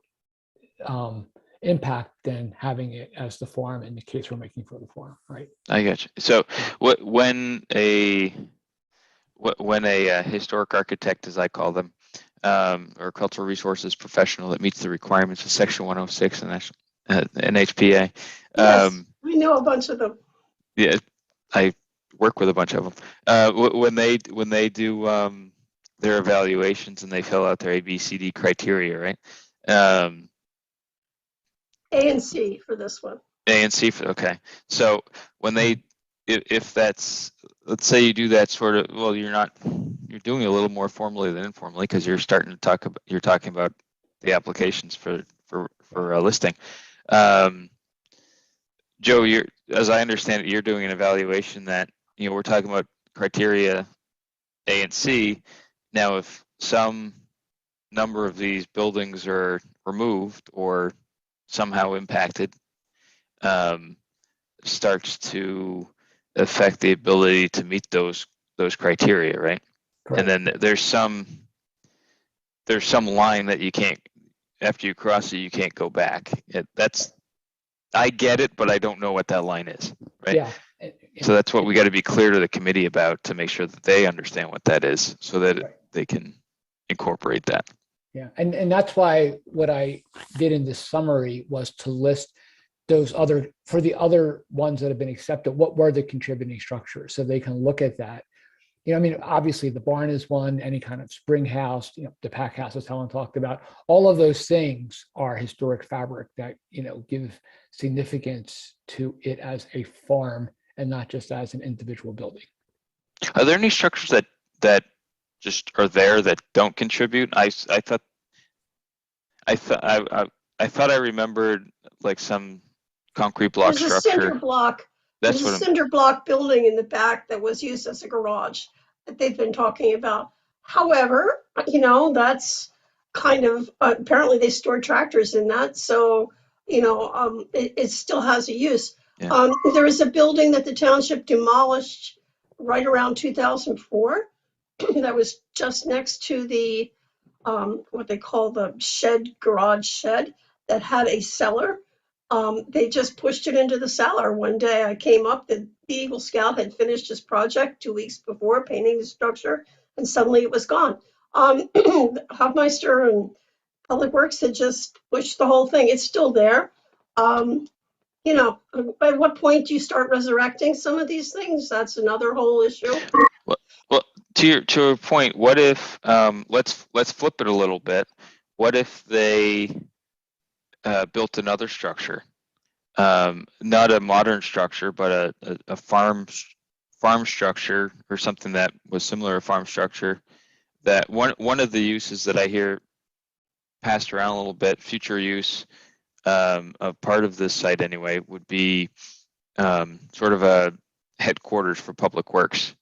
impact than having it as the farm in the case we're making for the farm, right? I got you. So when a historic architect, as I call them, or cultural resources professional that meets the requirements of Section 106 and NHPA. Yes, we know a bunch of them. Yeah, I work with a bunch of them. When they do their evaluations and they fill out their ABCD criteria, right? A and C for this one. A and C for, okay. So when they, if that's, let's say you do that sort of, well, you're doing it a little more formally than informally because you're starting to talk about, you're talking about the applications for a listing. Joe, as I understand it, you're doing an evaluation that, we're talking about criteria A and C. Now, if some number of these buildings are removed or somehow impacted, starts to affect the ability to meet those criteria, right? Correct. And then there's some line that you can't, after you cross it, you can't go back. I get it, but I don't know what that line is, right? Yeah. So that's what we got to be clear to the committee about, to make sure that they understand what that is, so that Right. they can incorporate that. Yeah, and that's why what I did in this summary was to list those for the other ones that have been accepted, what were the contributing structures, so they can look at that. I mean, obviously the barn is one, any kind of spring house, the pack house, as Helen talked about, all of those things are historic fabric that, give significance to it as a farm and not just as an individual building. Are there any structures that just are there that don't contribute? I thought I remembered like some concrete block There's a cinder structure. block. That's There's a what cinder block building in the back that was used as a garage that they've been talking about. However, that's kind of, apparently they store tractors in that. So, it still has a use. Yeah. There is a building that the township demolished right around 2004 that was just next to the, what they call the garage shed that had a cellar. They just pushed it into the cellar. One day I came up, the Eagle Scout had finished his project 2 weeks before, painting the structure, and suddenly it was gone. Hofmeister and Public Works had just pushed the whole thing. It's still there. At what point do you start resurrecting some of these things? That's another whole issue. Well, to your point, what if let's flip it a little bit. What if they built another structure, not a modern structure, but a farm structure or something that was similar to farm structure? That one of the uses that I hear passed around a little bit, future use of part of this site anyway, would be sort of a headquarters for Public Works,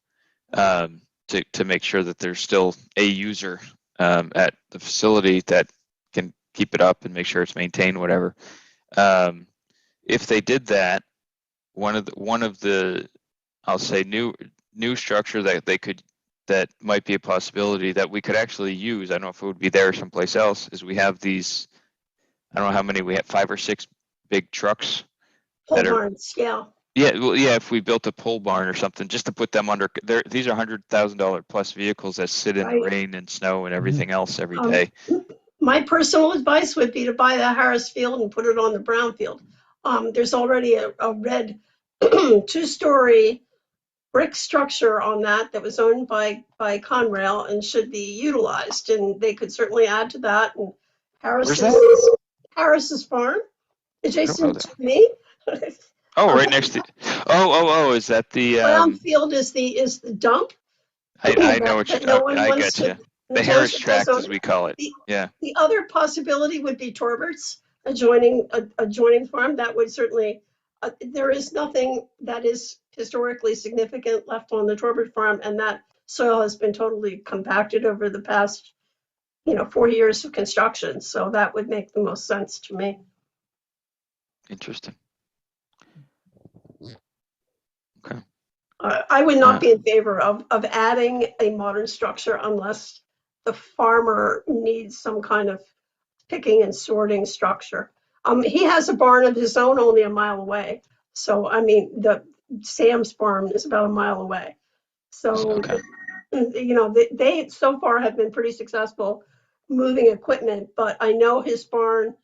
to make sure that there's still a user at the facility that can keep it up and make sure it's maintained, whatever. If they did that, one of the I'll say new structure that might be a possibility that we could actually use, I don't know if it would be there someplace else, is we have these, I don't know how many, we have 5 or 6 big trucks. Pole barns, yeah. Yeah, well, yeah, if we built a pole barn or something, just to put them under there, these are $100,000 plus vehicles that sit in the rain and snow and everything else every day. My personal advice would be to buy the Harris Field and put it on the brown field. There's already a red 2-story brick structure on that was owned by Conrail and should be utilized, and they could certainly add to that. And Harris's farm, adjacent to me. Oh, right next to. Oh! Is that the brownfield? Is the dump? I know what I get you. The Harris tract, as we call it. The other possibility would be Torbert's adjoining farm. That would certainly. There is nothing that is historically significant left on the Torbert farm, and that soil has been totally compacted over the past, 4 years of construction. So that would make the most sense to me. Interesting. Okay. I would not be in favor of adding a modern structure unless the farmer needs some kind of picking and sorting structure. He has a barn of his own only a mile away. So, I mean, the Sam's barn is about a mile away. So, Okay. you know, they so far have been pretty successful moving equipment, but I know his barn,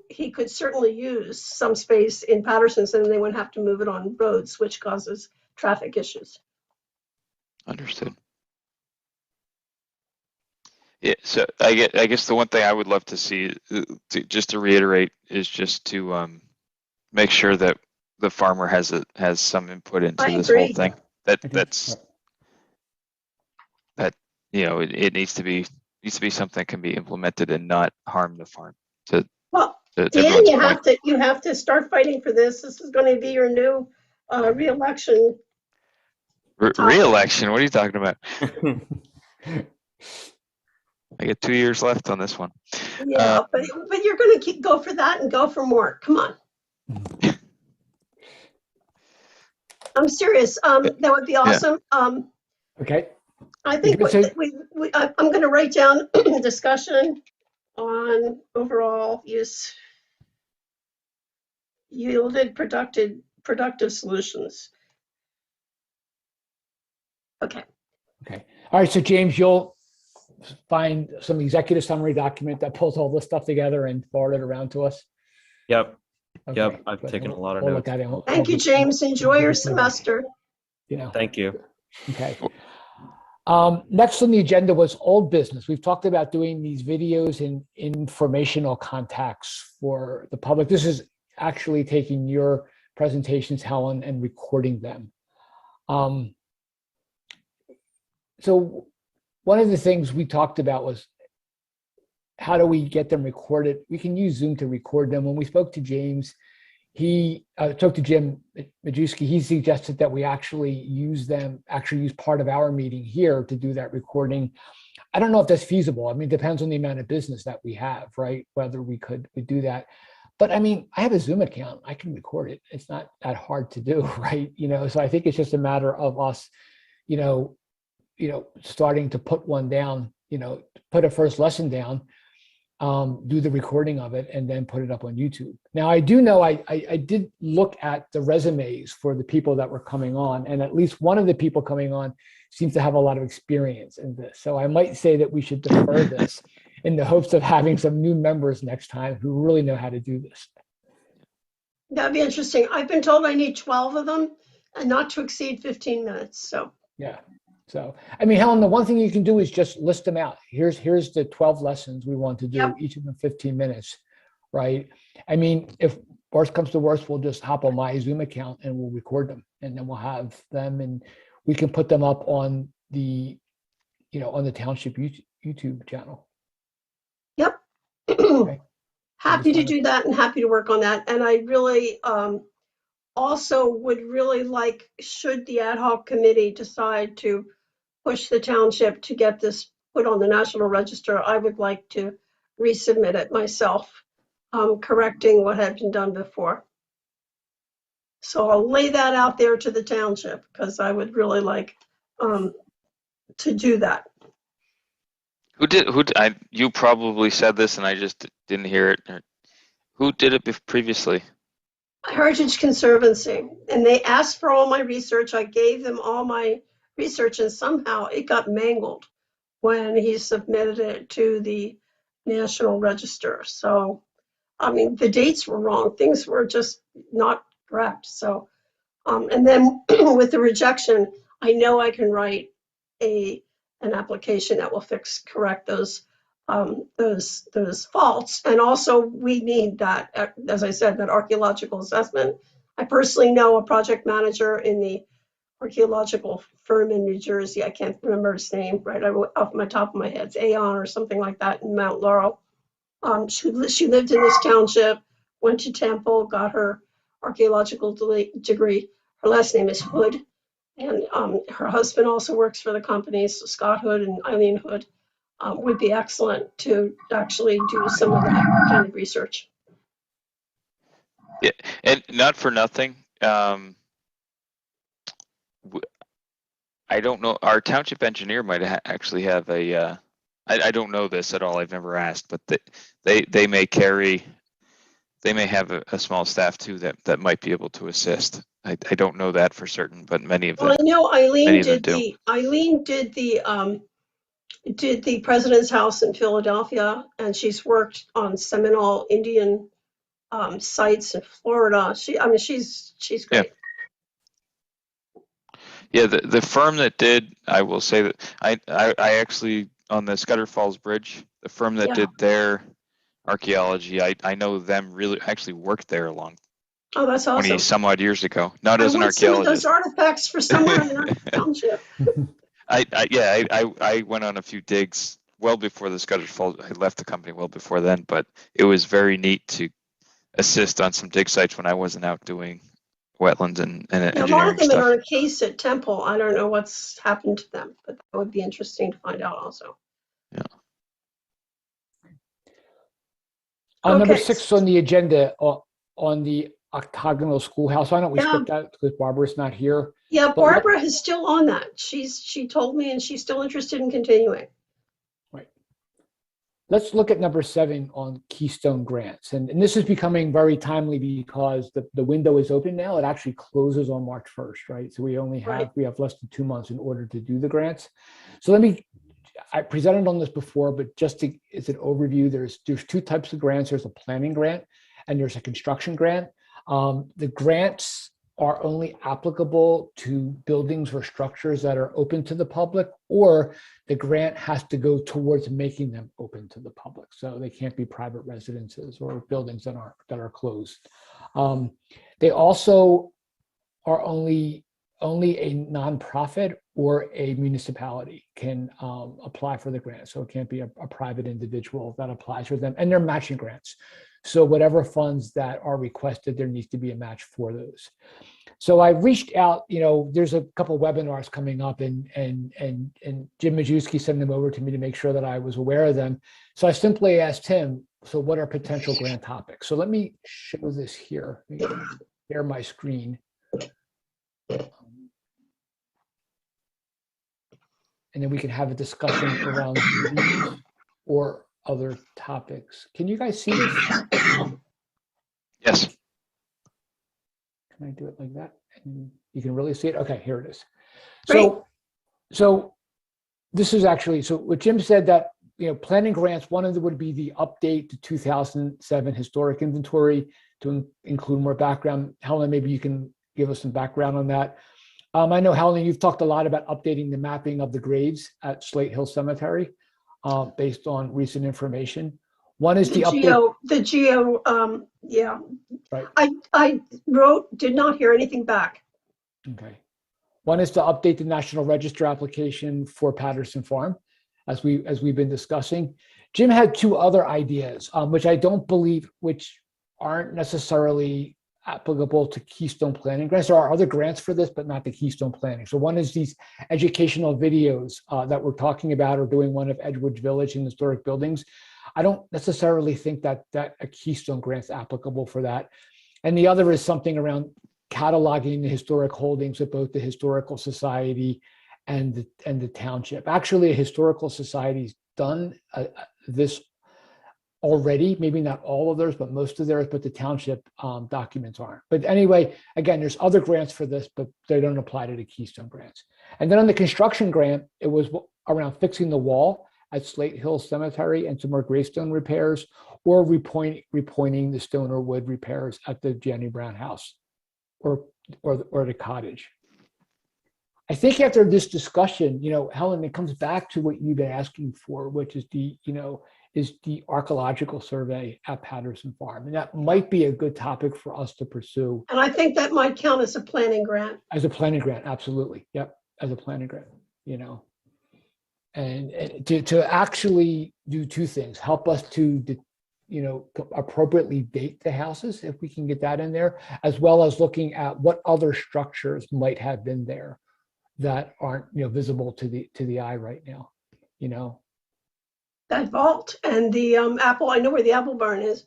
he could certainly use some space in Patterson, so then they wouldn't have to move it on roads, which causes traffic issues. Understood. Yeah, so I guess the one thing I would love to see, just to reiterate, is just to make sure that the farmer has some input into I this whole agree. thing. That's you know, it needs to be something that can be implemented and not harm the farm. Well, Dan, everyone's you have to start fighting for this. This is going to be your new re-election. Re-election? What are you talking about? I get 2 years left on this one. Yeah, but you're going to go for that and go for more. Come on. I'm serious. That would be awesome. Okay. I think I'm going to write down discussion on overall use yielded productive solutions. Okay. Okay. All right. So James, you'll find some executive summary document that pulls all this stuff together and forward it around to us. Yep. Okay. Yep. I've taken a lot of We'll notes. look at it. Thank you, James. Enjoy your semester. You know. Thank you. Okay. Next on the agenda was old business. We've talked about doing these videos and informational contacts for the public. This is actually taking your presentations, Helen, and recording them. So one of the things we talked about was how do we get them recorded? We can use Zoom to record them. When we spoke to James, he talked to Jim Majewski. He suggested that we actually use part of our meeting here to do that recording. I don't know if that's feasible. I mean, it depends on the amount of business that we have, right? Whether we do that. But I mean, I have a Zoom account. I can record it. It's not that hard to do, right? You know, so I think it's just a matter of us, starting to put one down, put a first lesson down, do the recording of it, and then put it up on YouTube. Now, I do know I did look at the resumes for the people that were coming on, and at least one of the people coming on seems to have a lot of experience in this. So I might say that we should defer this in the hopes of having some new members next time who really know how to do this. That'd be interesting. I've been told I need 12 of them and not to exceed 15 minutes. So yeah. So, I mean, Helen, the one thing you can do is just list them out. Here's the 12 lessons we want to do, yep. Each of them 15 minutes, right? I mean, if worst comes to worst, we'll just hop on my Zoom account and we'll record them, and then we'll have them, and we can put them up on the, on the township YouTube channel. Yep. Okay. Happy to do that and happy to work on that. And I really also would really like, should the ad hoc committee decide to push the township to get this put on the National Register, I would like to resubmit it myself, correcting what had been done before. So I'll lay that out there to the township because I would really like to do that. You probably said this and I just didn't hear it. Who did it previously? Heritage Conservancy. And they asked for all my research. I gave them all my research, and somehow it got mangled when he submitted it to the National Register. So, I mean, the dates were wrong. Things were just not correct. So, and then with the rejection, I know I can write an application that will correct those faults. And also we need that, as I said, that archaeological assessment. I personally know a project manager in the archaeological firm in New Jersey. I can't remember his name right off my top of my head. It's Aon or something like that in Mount Laurel. She lived in this township, went to Temple, got her archaeological degree. Her last name is Hood, and her husband also works for the company, so Scott Hood and Eileen Hood would be excellent to actually do some of that kind of research. Yeah, and not for nothing. I don't know, our township engineer might actually have a, I don't know this at all, I've never asked, but they may carry, they may have a small staff too that might be able to assist. I don't know that for certain, but many of Well, them, I know many of them do. Eileen did the President's House in Philadelphia, and she's worked on Seminole Indian sites in Florida. She's great. Yeah, the firm that did, I will say that I actually, on the Scudder Falls Bridge, the firm that Yeah. did their archaeology, I know them really, actually worked there a long, Oh, that's 20 awesome. some odd years ago, not I as an want some of those archaeologist. artifacts for somewhere in our township. I went on a few digs well before the Scudder Falls, I left the company well before then, but it was very neat to assist on some dig sites when I wasn't out doing wetlands and Yeah, a lot of engineering them are stuff. on a case at Temple. I don't know what's happened to them, but that would be interesting to find out also. Yeah. On number Okay. 6 on the agenda, on the octagonal schoolhouse, why don't we Yeah. skip that because Barbara's not here? Yeah, But Barbara is still on that. She told me, and she's still interested in continuing. Right. Let's look at number 7 on Keystone grants. And this is becoming very timely because the window is open now. It actually closes on March 1st, right? So we only have, Right. we have less than 2 months in order to do the grants. So I presented on this before, but just as an overview, there's 2 types of grants. There's a planning grant and there's a construction grant. The grants are only applicable to buildings or structures that are open to the public, or the grant has to go towards making them open to the public. So they can't be private residences or buildings that are closed. They also are only a nonprofit or a municipality can apply for the grant. So it can't be a private individual that applies for them, and they're matching grants. So whatever funds that are requested, there needs to be a match for those. So I reached out, there's a couple of webinars coming up, and Jim Majewski sent them over to me to make sure that I was aware of them. So I simply asked him, so what are potential grant topics? So let me show this here. Let me share my screen. And then we can have a discussion around these or other topics. Can you guys see this? Yes. Can I do it like that? And you can really see it? Okay, here it is. Great. So this is actually, so what Jim said that, planning grants, one of them would be the update to 2007 historic inventory to include more background. Helen, maybe you can give us some background on that. I know, Helen, you've talked a lot about updating the mapping of the graves at Slate Hill Cemetery based on recent information. One is the update. The geo, yeah. Right. I did not hear anything back. Okay. One is to update the National Register application for Patterson Farm, as we've been discussing. Jim had 2 other ideas, which I don't believe, which aren't necessarily applicable to Keystone planning grants. There are other grants for this, but not the Keystone planning. So one is these educational videos that we're talking about, or doing one of Edgewood Village and historic buildings. I don't necessarily think that a Keystone grant is applicable for that. And the other is something around cataloging the historic holdings of both the Historical Society and the township. Actually, a historical society's done this already, maybe not all of theirs, but most of theirs, but the township documents aren't. But anyway, again, there's other grants for this, but they don't apply to the Keystone grants. And then on the construction grant, it was around fixing the wall at Slate Hill Cemetery and some more gravestone repairs, or repointing the stone or wood repairs at the Jenny Brown house or the cottage. I think after this discussion, Helen, it comes back to what you've been asking for, which is the archaeological survey at Patterson Farm. And that might be a good topic for us to pursue. And I think that might count as a planning grant. As a planning grant, absolutely. Yep, as a planning grant, And to actually do 2 things, help us to, appropriately date the houses, if we can get that in there, as well as looking at what other structures might have been there that aren't, visible to the eye right now, That vault and the apple, I know where the apple barn is.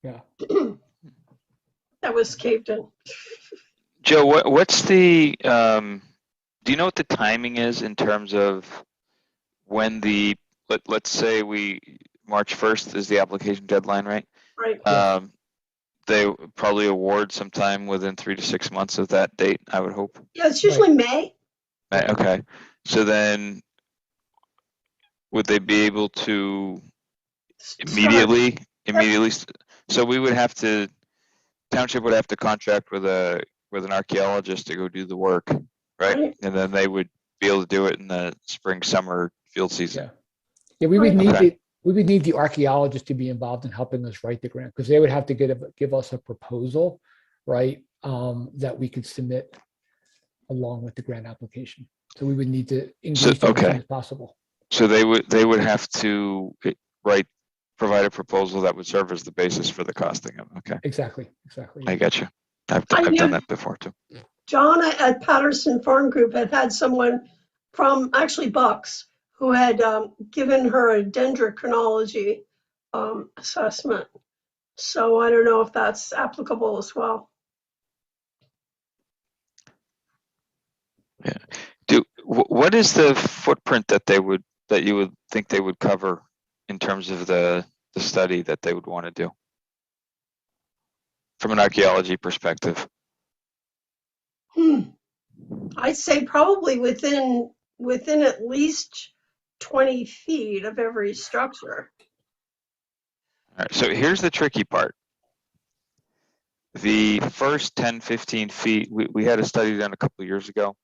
Yeah. That was caved in. Joe, what's the Do you know what the timing is in terms of when let's say March 1st is the application deadline, right? Right. Yes. They would probably award sometime within 3 to 6 months of that date, I would hope. Yeah, it's usually May. Right. Okay. So then would they be able to Start. immediately? So we would have to, township would have to contract with an archaeologist to go do the work, right? Right. And then they would be able to do it in the spring, summer field season. Yeah. Yeah, we would Right. need Okay. we would need the archaeologist to be involved in helping us write the grant because they would have to give us a proposal, right? That we could submit along with the grant application. So we would need to engage them as soon as possible. So they would have to provide a proposal that would serve as the basis for the costing of. Okay, Exactly. I get you. I've I done know. that before too. John at Patterson Farm Group had someone from actually Bucks who had given her a dendrochronology assessment. So I don't know if that's applicable as well. What is the footprint that you would think they would cover in terms of the study that they would want to do from an archaeology perspective? I'd say probably within at least 20 feet of every structure. All right, so here's the tricky part. The first 10, 15 feet, we had a study done a couple of years ago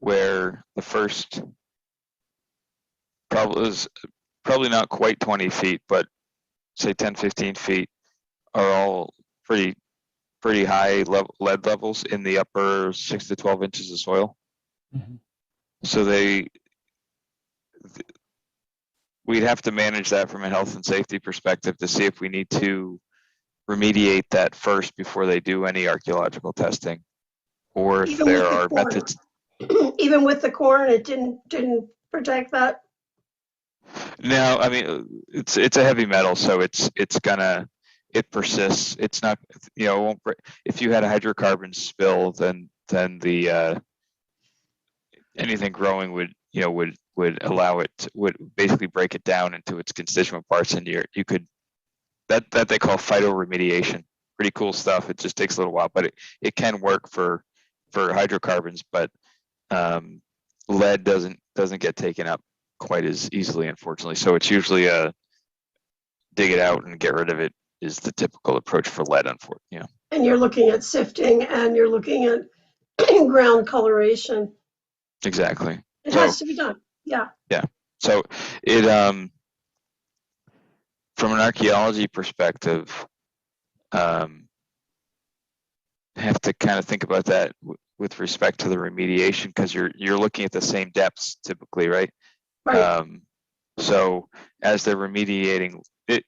where the first probably not quite 20 feet, but say 10, 15 feet are all pretty high lead levels in the upper 6 to 12 inches of soil. Mhm. So we'd have to manage that from a health and safety perspective to see if we need to remediate that first before they do any archaeological testing, or if Even there with the are corn. methods. Even with the corn, it didn't protect that. No, I mean it's a heavy metal, so it persists. It's not, it won't break. If you had a hydrocarbon spill, then the anything growing would allow it would basically break it down into its constituent parts, and you could that they call phytoremediation. Pretty cool stuff. It just takes a little while, but it can work for hydrocarbons, but lead doesn't get taken up quite as easily, unfortunately. So it's usually a dig it out and get rid of it is the typical approach for lead, unfortunately. And you're looking at sifting and you're looking at ground coloration. Exactly. It has to be done. Yeah. Yeah. So it from an archaeology perspective, have to kind of think about that with respect to the remediation, because you're looking at the same depths typically, right? Right. So as they're remediating it,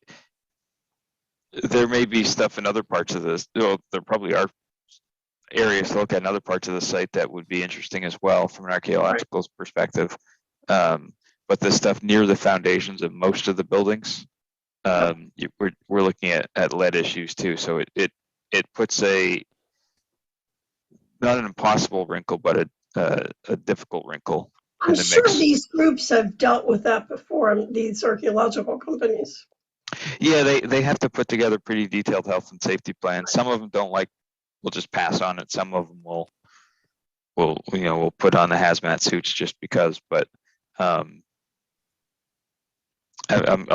there may be stuff in other parts of this. Well, there probably are areas to look at in other parts of the site that would be interesting as well from an archaeological perspective. But the stuff near the foundations of most of the buildings, we're looking at lead issues too. So it puts not an impossible wrinkle, but a difficult wrinkle. I'm sure these groups have dealt with that before, these archaeological companies. Yeah, they have to put together pretty detailed health and safety plans. Some of them will just pass on it. Some of them will put on the hazmat suits just because. But I'll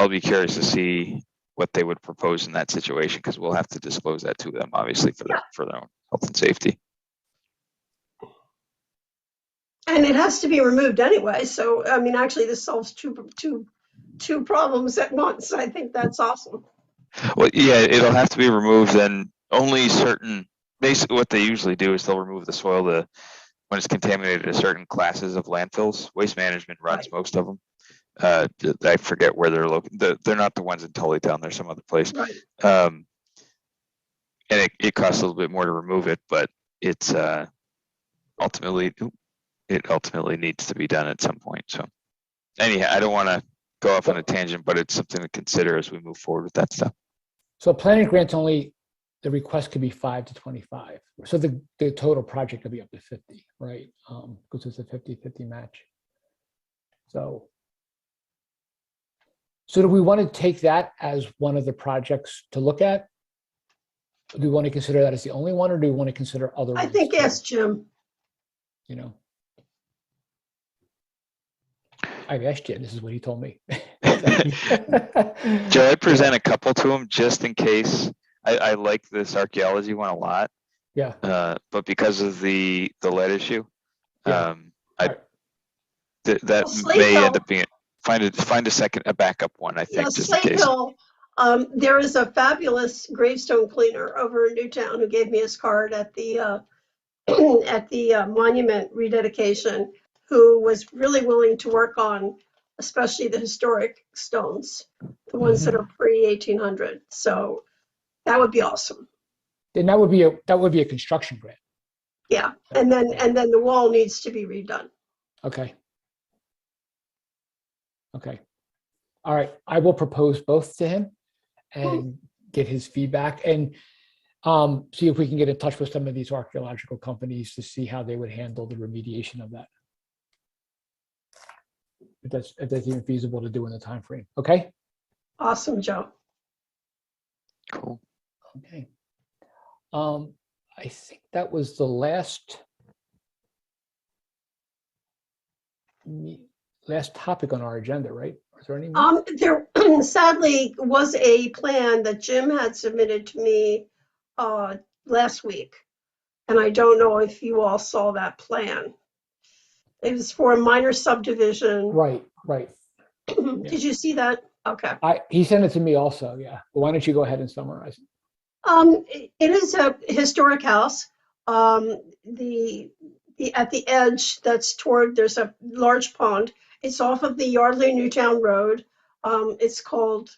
be curious to see what they would propose in that situation, because we'll have to disclose that to them, obviously, for their own health and safety. And it has to be removed anyway. So, I mean, actually, this solves two problems at once. I think that's awesome. Well, yeah, it'll have to be removed, and only basically what they usually do is they'll remove the soil when it's contaminated to certain classes of landfills. Waste Management runs most of them. I forget where they're located. They're not the ones in Tullytown. They're some other place. Right. And it costs a little bit more to remove it, but it's ultimately needs to be done at some point. So anyhow, I don't want to go off on a tangent, but it's something to consider as we move forward with that stuff. So planning grants only the request could be 5 to 25. So the total project could be up to 50, right? Because it's a 50-50 match. So do we want to take that as one of the projects to look at? Do we want to consider that as the only one, or do we want to consider other I ones think too? yes, Jim. You know, I've asked Jim. This is what he told me. Joe, I present a couple to him just in case. I like this archaeology one a lot, Yeah. but because of the lead issue, Yeah. I Right. that Well, may end Slate up being find a backup one. I think Yes, just in Slate case. Hill. There is a fabulous gravestone cleaner over in Newtown who gave me his card at the at the monument rededication, who was really willing to work on, especially the historic stones, the ones that are pre-1800. So that would be awesome. Then that would be a construction grant. Yeah, and then the wall needs to be redone. Okay. Okay. All right. I will propose both to him and get his feedback, and see if we can get in touch with some of these archaeological companies to see how they would handle the remediation of that. If that's even feasible to do in the time frame. Okay. Awesome, Joe. Cool. Okay. I think that was the last topic on our agenda, right? Was there any more? There sadly was a plan that Jim had submitted to me last week, and I don't know if you all saw that plan. It was for a minor subdivision. Right. Did you see that? Okay. He sent it to me also, yeah. But why don't you go ahead and summarize it? It is a historic house. At the edge that's there's a large pond. It's off of the Yardley Newtown Road. It's called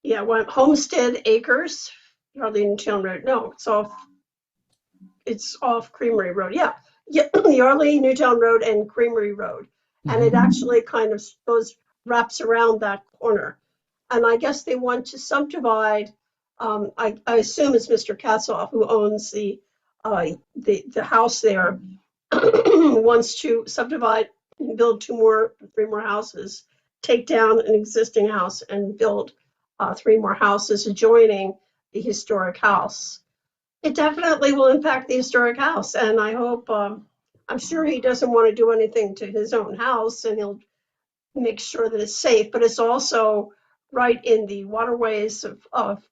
Homestead Acres, Yardley Newtown Road. No, it's off Creamery Road. Yeah, Yardley Newtown Road and Creamery Road, and it actually kind of wraps around that corner. And I guess they want to subdivide. I assume it's Mr. Katzoff who owns the house there. Wants to subdivide, build 3 more houses, take down an existing house, and build 3 more houses adjoining the historic house. It definitely will impact the historic house, and I hope. I'm sure he doesn't want to do anything to his own house, and he'll make sure that it's safe. But it's also right in the waterways of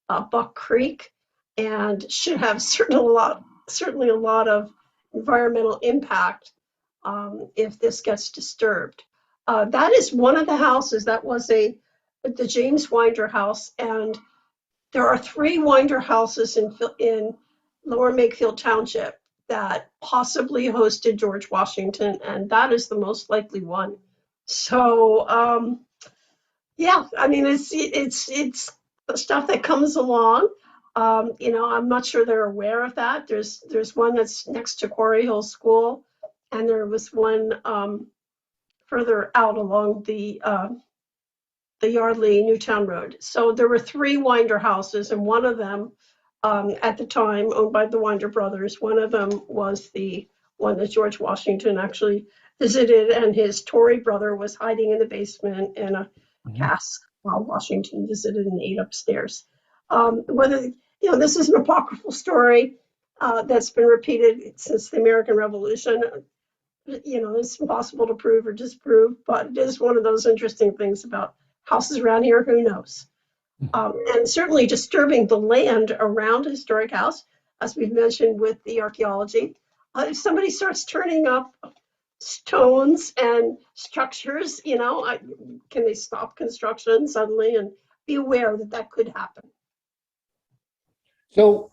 Buck Creek, and should have certainly a lot of environmental impact if this gets disturbed. That is one of the houses. That was the James Winder house, and there are 3 Winder houses in Lower Makefield Township that possibly hosted George Washington, and that is the most likely one. So yeah, I mean it's the stuff that comes along. I'm not sure they're aware of that. There's one that's next to Quarry Hill School, and there was one further out along the Yardley Newtown Road. So there were 3 Winder houses, and one of them, at the time, owned by the Winder brothers. One of them was the one that George Washington actually visited, and his Tory brother was hiding in the basement in a cask while Washington visited and ate upstairs. This is an apocryphal story that's been repeated since the American Revolution. It's impossible to prove or disprove, but it is one of those interesting things about houses around here. Who knows? And certainly disturbing the land around a historic house, as we've mentioned with the archaeology. If somebody starts turning up stones and structures, can they stop construction suddenly? And be aware that could happen. So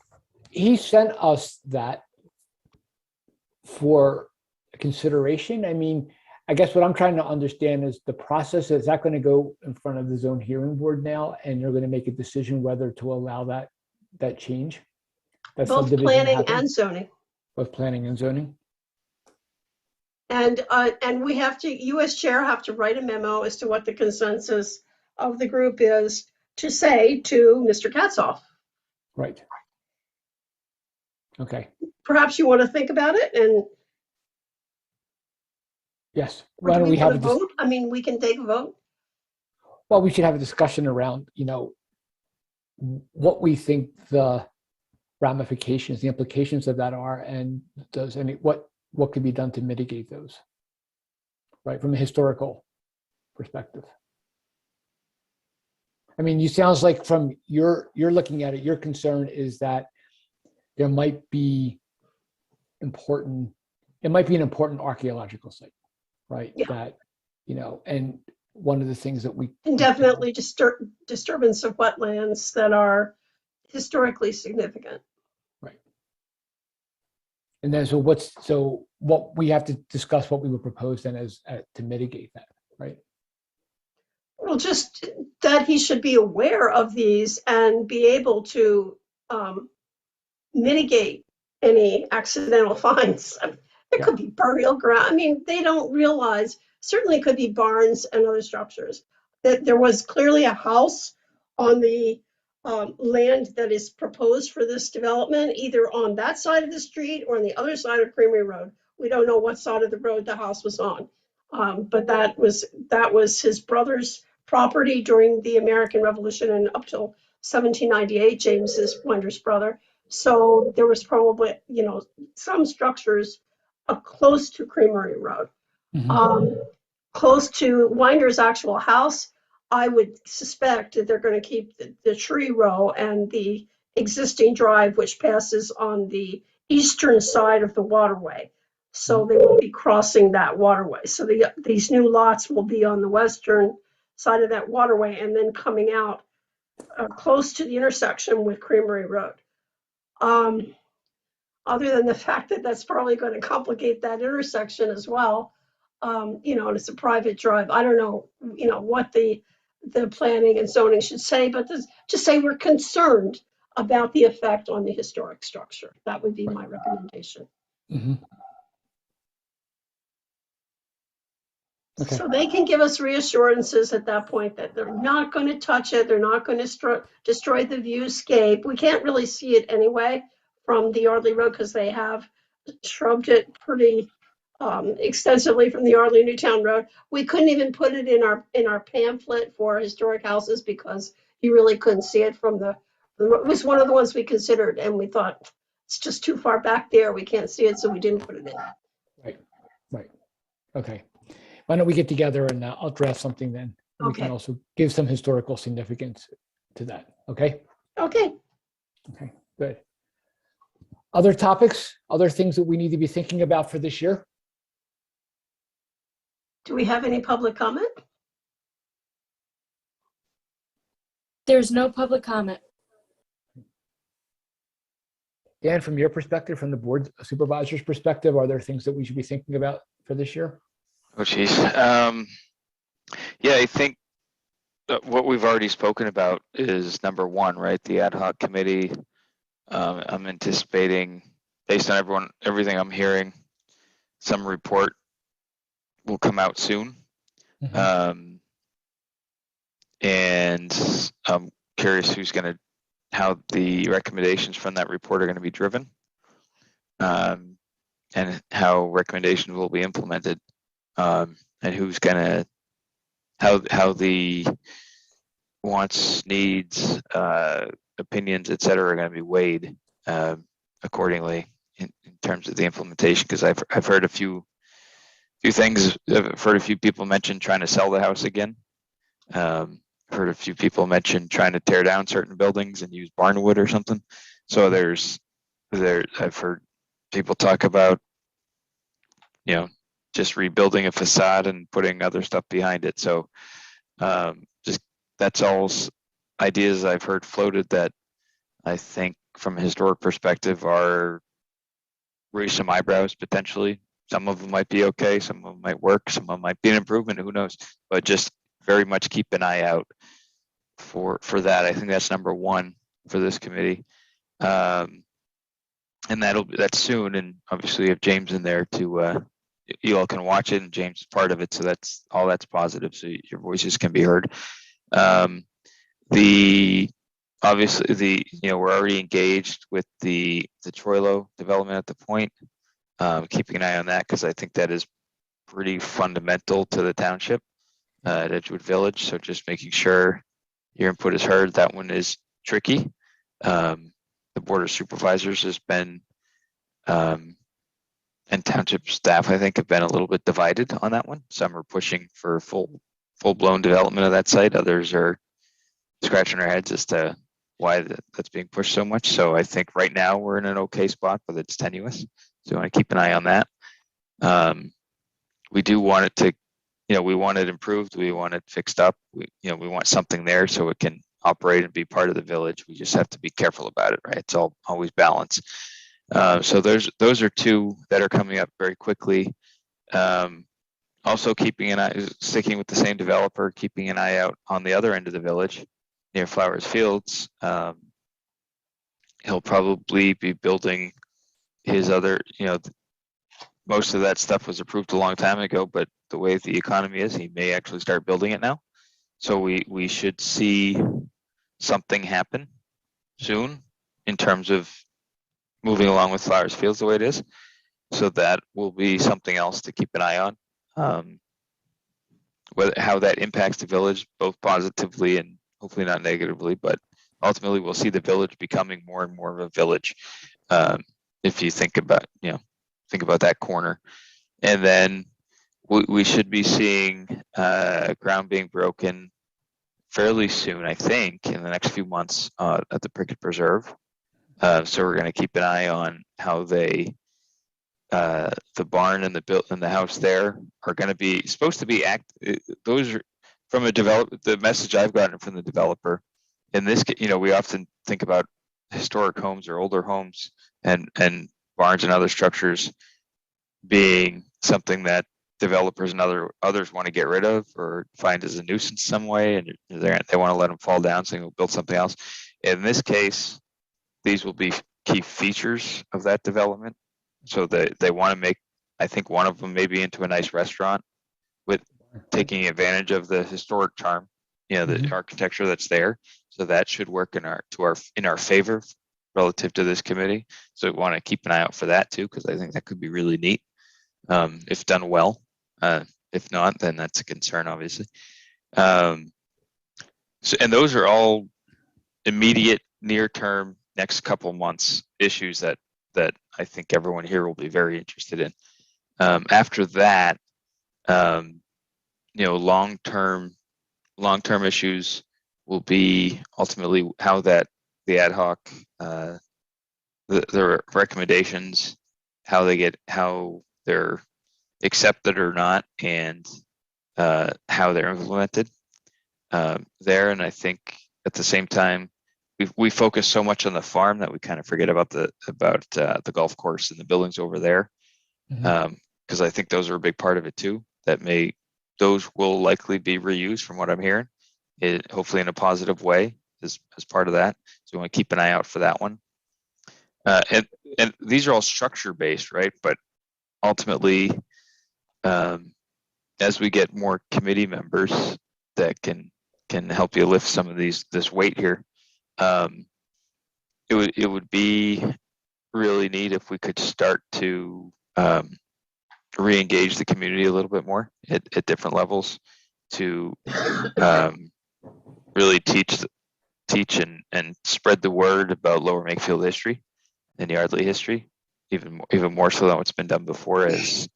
he sent us that for consideration. I mean, I guess what I'm trying to understand is the process. Is that going to go in front of the zone hearing board now, and they're going to make a decision whether to allow that change? Both planning and zoning. Both planning and zoning. And we you as chair have to write a memo as to what the consensus of the group is to say to Mr. Katzoff. Right. Okay. Perhaps you want to think about it, and Yes. or Why do don't we we have want to vote? I mean, we can take a vote. well, we should have a discussion around, what we think the ramifications, the implications of that are, and what could be done to mitigate those, right, from a historical perspective. I mean, you sounds like from you're looking at it, your concern is that there might be an important archaeological site, right? Yeah. That, and one of the things that we Indefinitely disturbance of wetlands that are historically significant. right. And then so what we have to discuss what we would propose then as to mitigate that, right? Well, just that he should be aware of these and be able to mitigate any accidental finds. There Yeah. could be burial ground. I mean, they don't realize, certainly could be barns and other structures. That there was clearly a house on the land that is proposed for this development, either on that side of the street or on the other side of Creamery Road. We don't know what side of the road the house was on. But that was his brother's property during the American Revolution and up till 1798, James is Wender's brother. So there was probably, some structures close to Creamery Road. Mhm. Close to Winder's actual house, I would suspect that they're going to keep the tree row and the existing drive, which passes on the eastern side of the waterway. So they will be crossing that waterway. So these new lots will be on the western side of that waterway and then coming out close to the intersection with Creamery Road. Other than the fact that that's probably going to complicate that intersection as well, and it's a private drive. I don't know, what the planning and zoning should say, but just say we're concerned about the effect on the historic structure. That would be my recommendation. Mhm. Okay. So they can give us reassurances at that point that they're not going to touch it. They're not going to destroy the viewscape. We can't really see it anyway from the Yardley Road because they have shrubbed it pretty extensively from the Yardley Newtown Road. We couldn't even put it in our pamphlet for historic houses because you really couldn't see it from it was one of the ones we considered, and we thought it's just too far back there. We can't see it, so we didn't put it in. Right. Okay. Why don't we get together and I'll draft something then. And we can Okay. also give some historical significance to that. Okay. Okay. Okay. Good. Other topics, other things that we need to be thinking about for this year? Do we have any public comment? There's no public comment. Dan, from your perspective, from the board supervisor's perspective, are there things that we should be thinking about for this year? Oh, geez. Yeah, I think what we've already spoken about is number one, right? The ad hoc committee. I'm anticipating, based on everything I'm hearing, some report will come out soon. Mhm. And I'm curious how the recommendations from that report are going to be driven, and how recommendations will be implemented, and who's going to, how the wants, needs, opinions, et cetera, are going to be weighed accordingly in terms of the implementation. Because I've heard a few things. I've heard a few people mention trying to sell the house again. Heard a few people mention trying to tear down certain buildings and use barnwood or something. So I've heard people talk about, just rebuilding a facade and putting other stuff behind it. So just that's all ideas I've heard floated that I think from a historic perspective are raise some eyebrows potentially. Some of them might be okay, some of them might work, some of them might be an improvement, who knows? But just very much keep an eye out for that. I think that's number one for this committee. And that's soon. And obviously, if James in there to you all can watch it, and James is part of it, so that's positive. So your voices can be heard. Obviously we're already engaged with the Troilo development at the point. Keeping an eye on that because I think that is pretty fundamental to the township at Edgewood Village. So just making sure your input is heard. That one is tricky. The Board of Supervisors has been, and township staff, I think, have been a little bit divided on that one. Some are pushing for full-blown development of that site. Others are scratching their heads as to why that's being pushed so much. So I think right now we're in an okay spot, but it's tenuous. So I want to keep an eye on that. We do want it to, we want it improved. We want it fixed up. We want something there so it can operate and be part of the village. We just have to be careful about it, right? It's always balance. So those are two that are coming up very quickly. Also keeping an eye, sticking with the same developer, keeping an eye out on the other end of the village near Flowers Fields. He'll probably be building his other, most of that stuff was approved a long time ago, but the way the economy is, he may actually start building it now. So we should see something happen soon in terms of moving along with Flowers Fields the way it is. So that will be something else to keep an eye on. How that impacts the village, both positively and hopefully not negatively, but ultimately we'll see the village becoming more and more of a village. If you think about that corner. And then we should be seeing ground being broken fairly soon, I think, in the next few months at the Prickett Preserve. So we're going to keep an eye on how the barn and the house there are going to be supposed to be those are from the message I've gotten from the developer. In this, we often think about historic homes or older homes and barns and other structures being something that developers and others want to get rid of or find as a nuisance some way, and they want to let them fall down, so we'll build something else. In this case, these will be key features of that development. So they want to make, I think, one of them maybe into a nice restaurant with taking advantage of the historic charm, the architecture that's there. So that should work in our favor relative to this committee. So we want to keep an eye out for that too, because I think that could be really neat if done well. If not, then that's a concern, obviously. And those are all immediate, near-term, next couple months issues that I think everyone here will be very interested in. After that, long-term issues will be ultimately how the ad hoc, the recommendations, how they're accepted or not, and how they're implemented there. And I think at the same time, we focus so much on the farm that we kind of forget about the golf course and the buildings over there, because I think those are a big part of it too. Those will likely be reused, from what I'm hearing, hopefully in a positive way as part of that. So we want to keep an eye out for that one. And these are all structure based, right? But ultimately, as we get more committee members that can help you lift some of this weight here, it would be really neat if we could start to re-engage the community a little bit more at different levels to really teach and spread the word about Lower Makefield history and Yardley history, even more so than what's been done before, as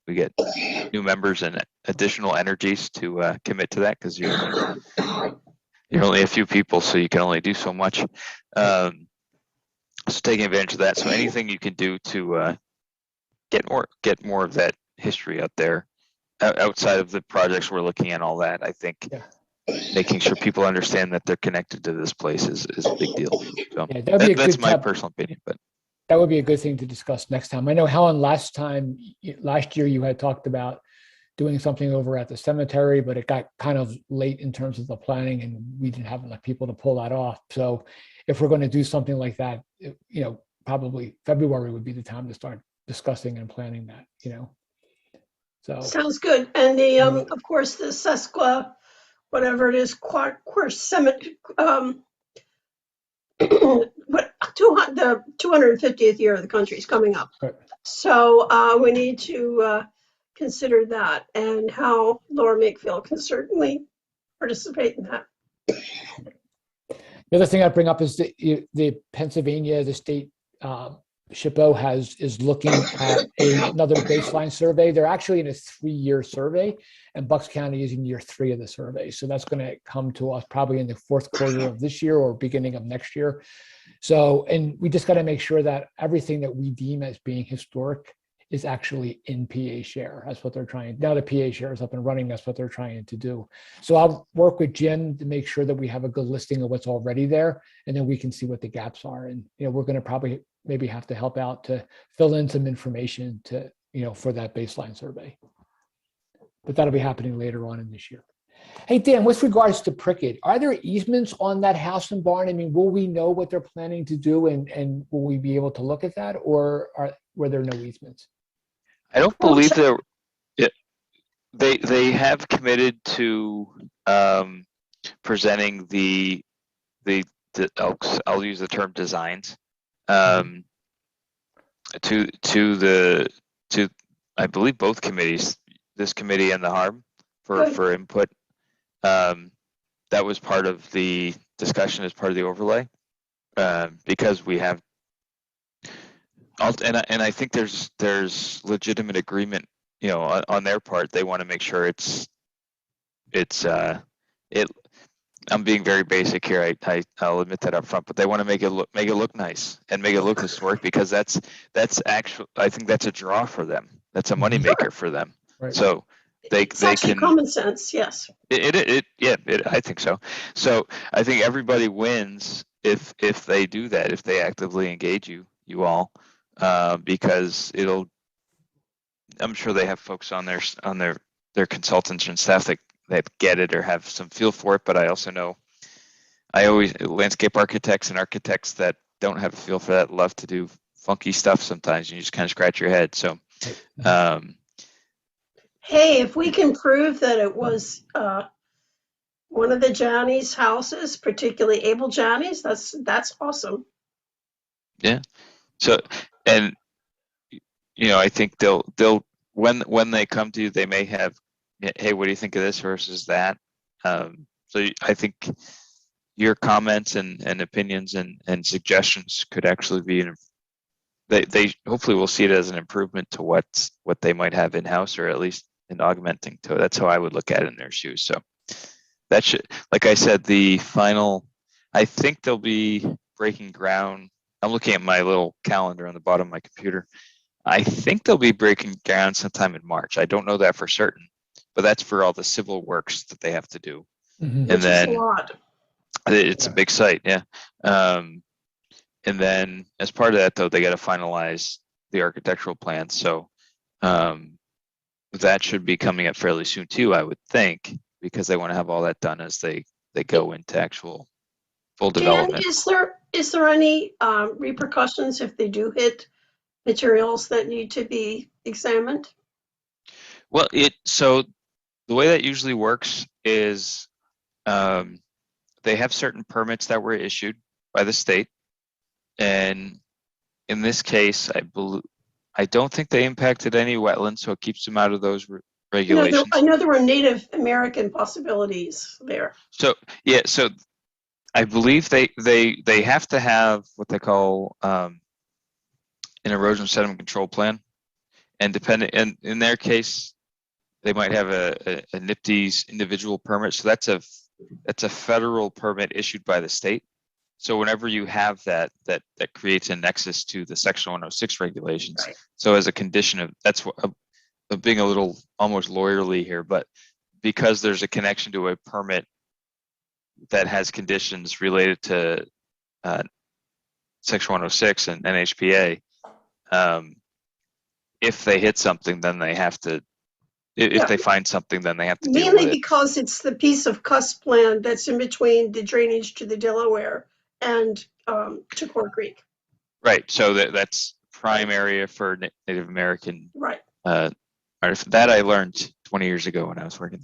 we get new members and additional energies to commit to that, because you're only a few people, so you can only do so much. So taking advantage of that. So anything you can do to get more of that history out there, outside of the projects we're looking at, all that, I think. Yeah. Making sure people understand that they're connected to this place is a big deal. So yeah, that's my personal opinion, but that would be a good thing to discuss next time. I know, Helen, last year you had talked about doing something over at the cemetery, but it got kind of late in terms of the planning, and we didn't have enough people to pull that off. So if we're going to do something like that, probably February would be the time to start discussing and planning that. So sounds good. And the of course the whatever it is, what, the 250th year of the country is coming up. Right. So we need to consider that and how Lower Makefield can certainly participate in that. The other thing I bring up is the Pennsylvania, the state SHPO is looking at another baseline survey. They're actually in a 3-year survey, and Bucks County is in year 3 of the survey. So that's going to come to us probably in the 4th quarter of this year or beginning of next year. So, and we just got to make sure that everything that we deem as being historic is actually in PA share. That's what they're trying. Now the PA share is up and running. That's what they're trying to do. So I'll work with Jim to make sure that we have a good listing of what's already there, and then we can see what the gaps are. And, we're going to probably maybe have to help out to fill in some information to, for that baseline survey. But that'll be happening later on in this year. Hey, Dan, with regards to Prickett, are there easements on that house and barn? I mean, will we know what they're planning to do, and will we be able to look at that, or were there no easements? I don't believe they have committed to presenting the I'll use the term designs to I believe both committees, this committee and the HARB for input. That was part of the discussion as part of the overlay, because we have, and I think there's legitimate agreement, on their part. They want to make sure I'm being very basic here. I'll admit that up front, but they want to make it look nice and make it look historic, because that's actually, I think that's a draw for them. That's a moneymaker for them. Right. So they can common sense. Yes. I think so. So I think everybody wins if they do that, if they actively engage you all, because I'm sure they have folks on their consultants and staff that get it or have some feel for it. But I also know landscape architects and architects that don't have a feel for that love to do funky stuff sometimes. You just kind of scratch your head. So, hey, if we can prove that it was one of the Johnny's houses, particularly Abel Johnny's, that's awesome. Yeah. So, and I think they'll when they come to you, they may have, hey, what do you think of this versus that? So I think your comments and opinions and suggestions could actually be, they hopefully will see it as an improvement to what they might have in-house, or at least an augmenting to it. That's how I would look at it in their shoes. So that should, like I said, I think they'll be breaking ground. I'm looking at my little calendar on the bottom of my computer. I think they'll be breaking ground sometime in March. I don't know that for certain, but that's for all the civil works that they have to do. Mm-hmm. Which is a lot. It's a big site, yeah. And then as part of that, though, they got to finalize the architectural plan. So that should be coming up fairly soon too, I would think, because they want to have all that done as they go into actual full development. Dan, is there any repercussions if they do hit materials that need to be examined? Well, so the way that usually works is they have certain permits that were issued by the state, and in this case, I don't think they impacted any wetlands, so it keeps them out of those regulations. I know there were Native American possibilities there. So yeah, so I believe they have to have what they call an erosion sediment control plan, and in their case, they might have a NIPD's individual permit. So that's a federal permit issued by the state. So whenever you have that creates a nexus to the Section 106 regulations. Right. So as a condition of, that's what I'm being a little almost lawyerly here, but because there's a connection to a permit that has conditions related to Section 106 and NHPA, if they hit something, then they have to. If they find something, then they have to deal with it. Mainly because it's the piece of cusp land that's in between the drainage to the Delaware and to Core Creek. Right. So that's prime area for Native American. Right. That I learned 20 years ago when I was working.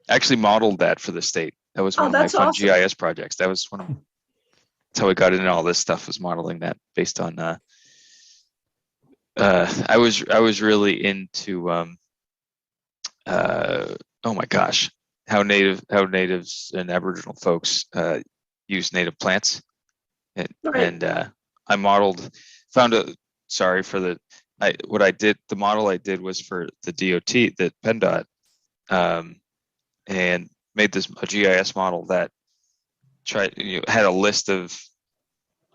actually modeled that for the state. That was Oh, one of my that's fun awesome. GIS projects. That was one of that's how I got into all this stuff, was modeling that based on I was really into oh my gosh, how natives and Aboriginal folks use native plants. Right. And I modeled, found a, sorry for the, what I did, the model I did was for the DOT, the PennDOT, and made this a GIS model that had a list of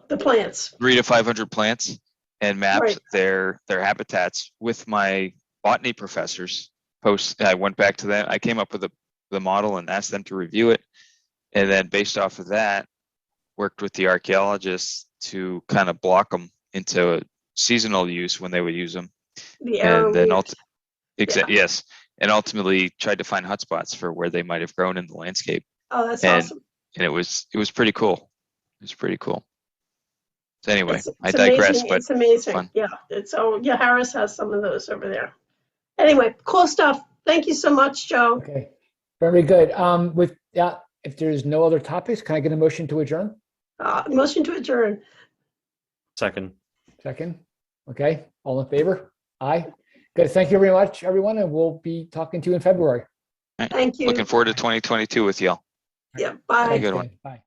The plants. 300 to 500 plants and mapped Right. their habitats with my botany professors. I went back to them. I came up with the model and asked them to review it, and then based off of that, worked with the archaeologists to kind of block them into a seasonal use when they would use them, The and then arrowroot. yes, and ultimately tried to find hotspots for where they might have grown in the landscape, Oh, that's and awesome. and it was pretty cool. It was pretty cool. So anyway, It's I digress, amazing. but It's amazing. fun. Yeah. Yeah, Harris has some of those over there. Anyway, cool stuff. Thank you so much, Joe. Okay, very good. With that, if there's no other topics, can I get a motion to adjourn? Motion to adjourn. Second. Second. Okay, all in favor? Aye. Good. Thank you very much, everyone, and we'll be talking to you in February. Thank you. Looking forward to 2022 with y'all. Yeah. Bye. Have a good one. Thanks, Dan. Bye.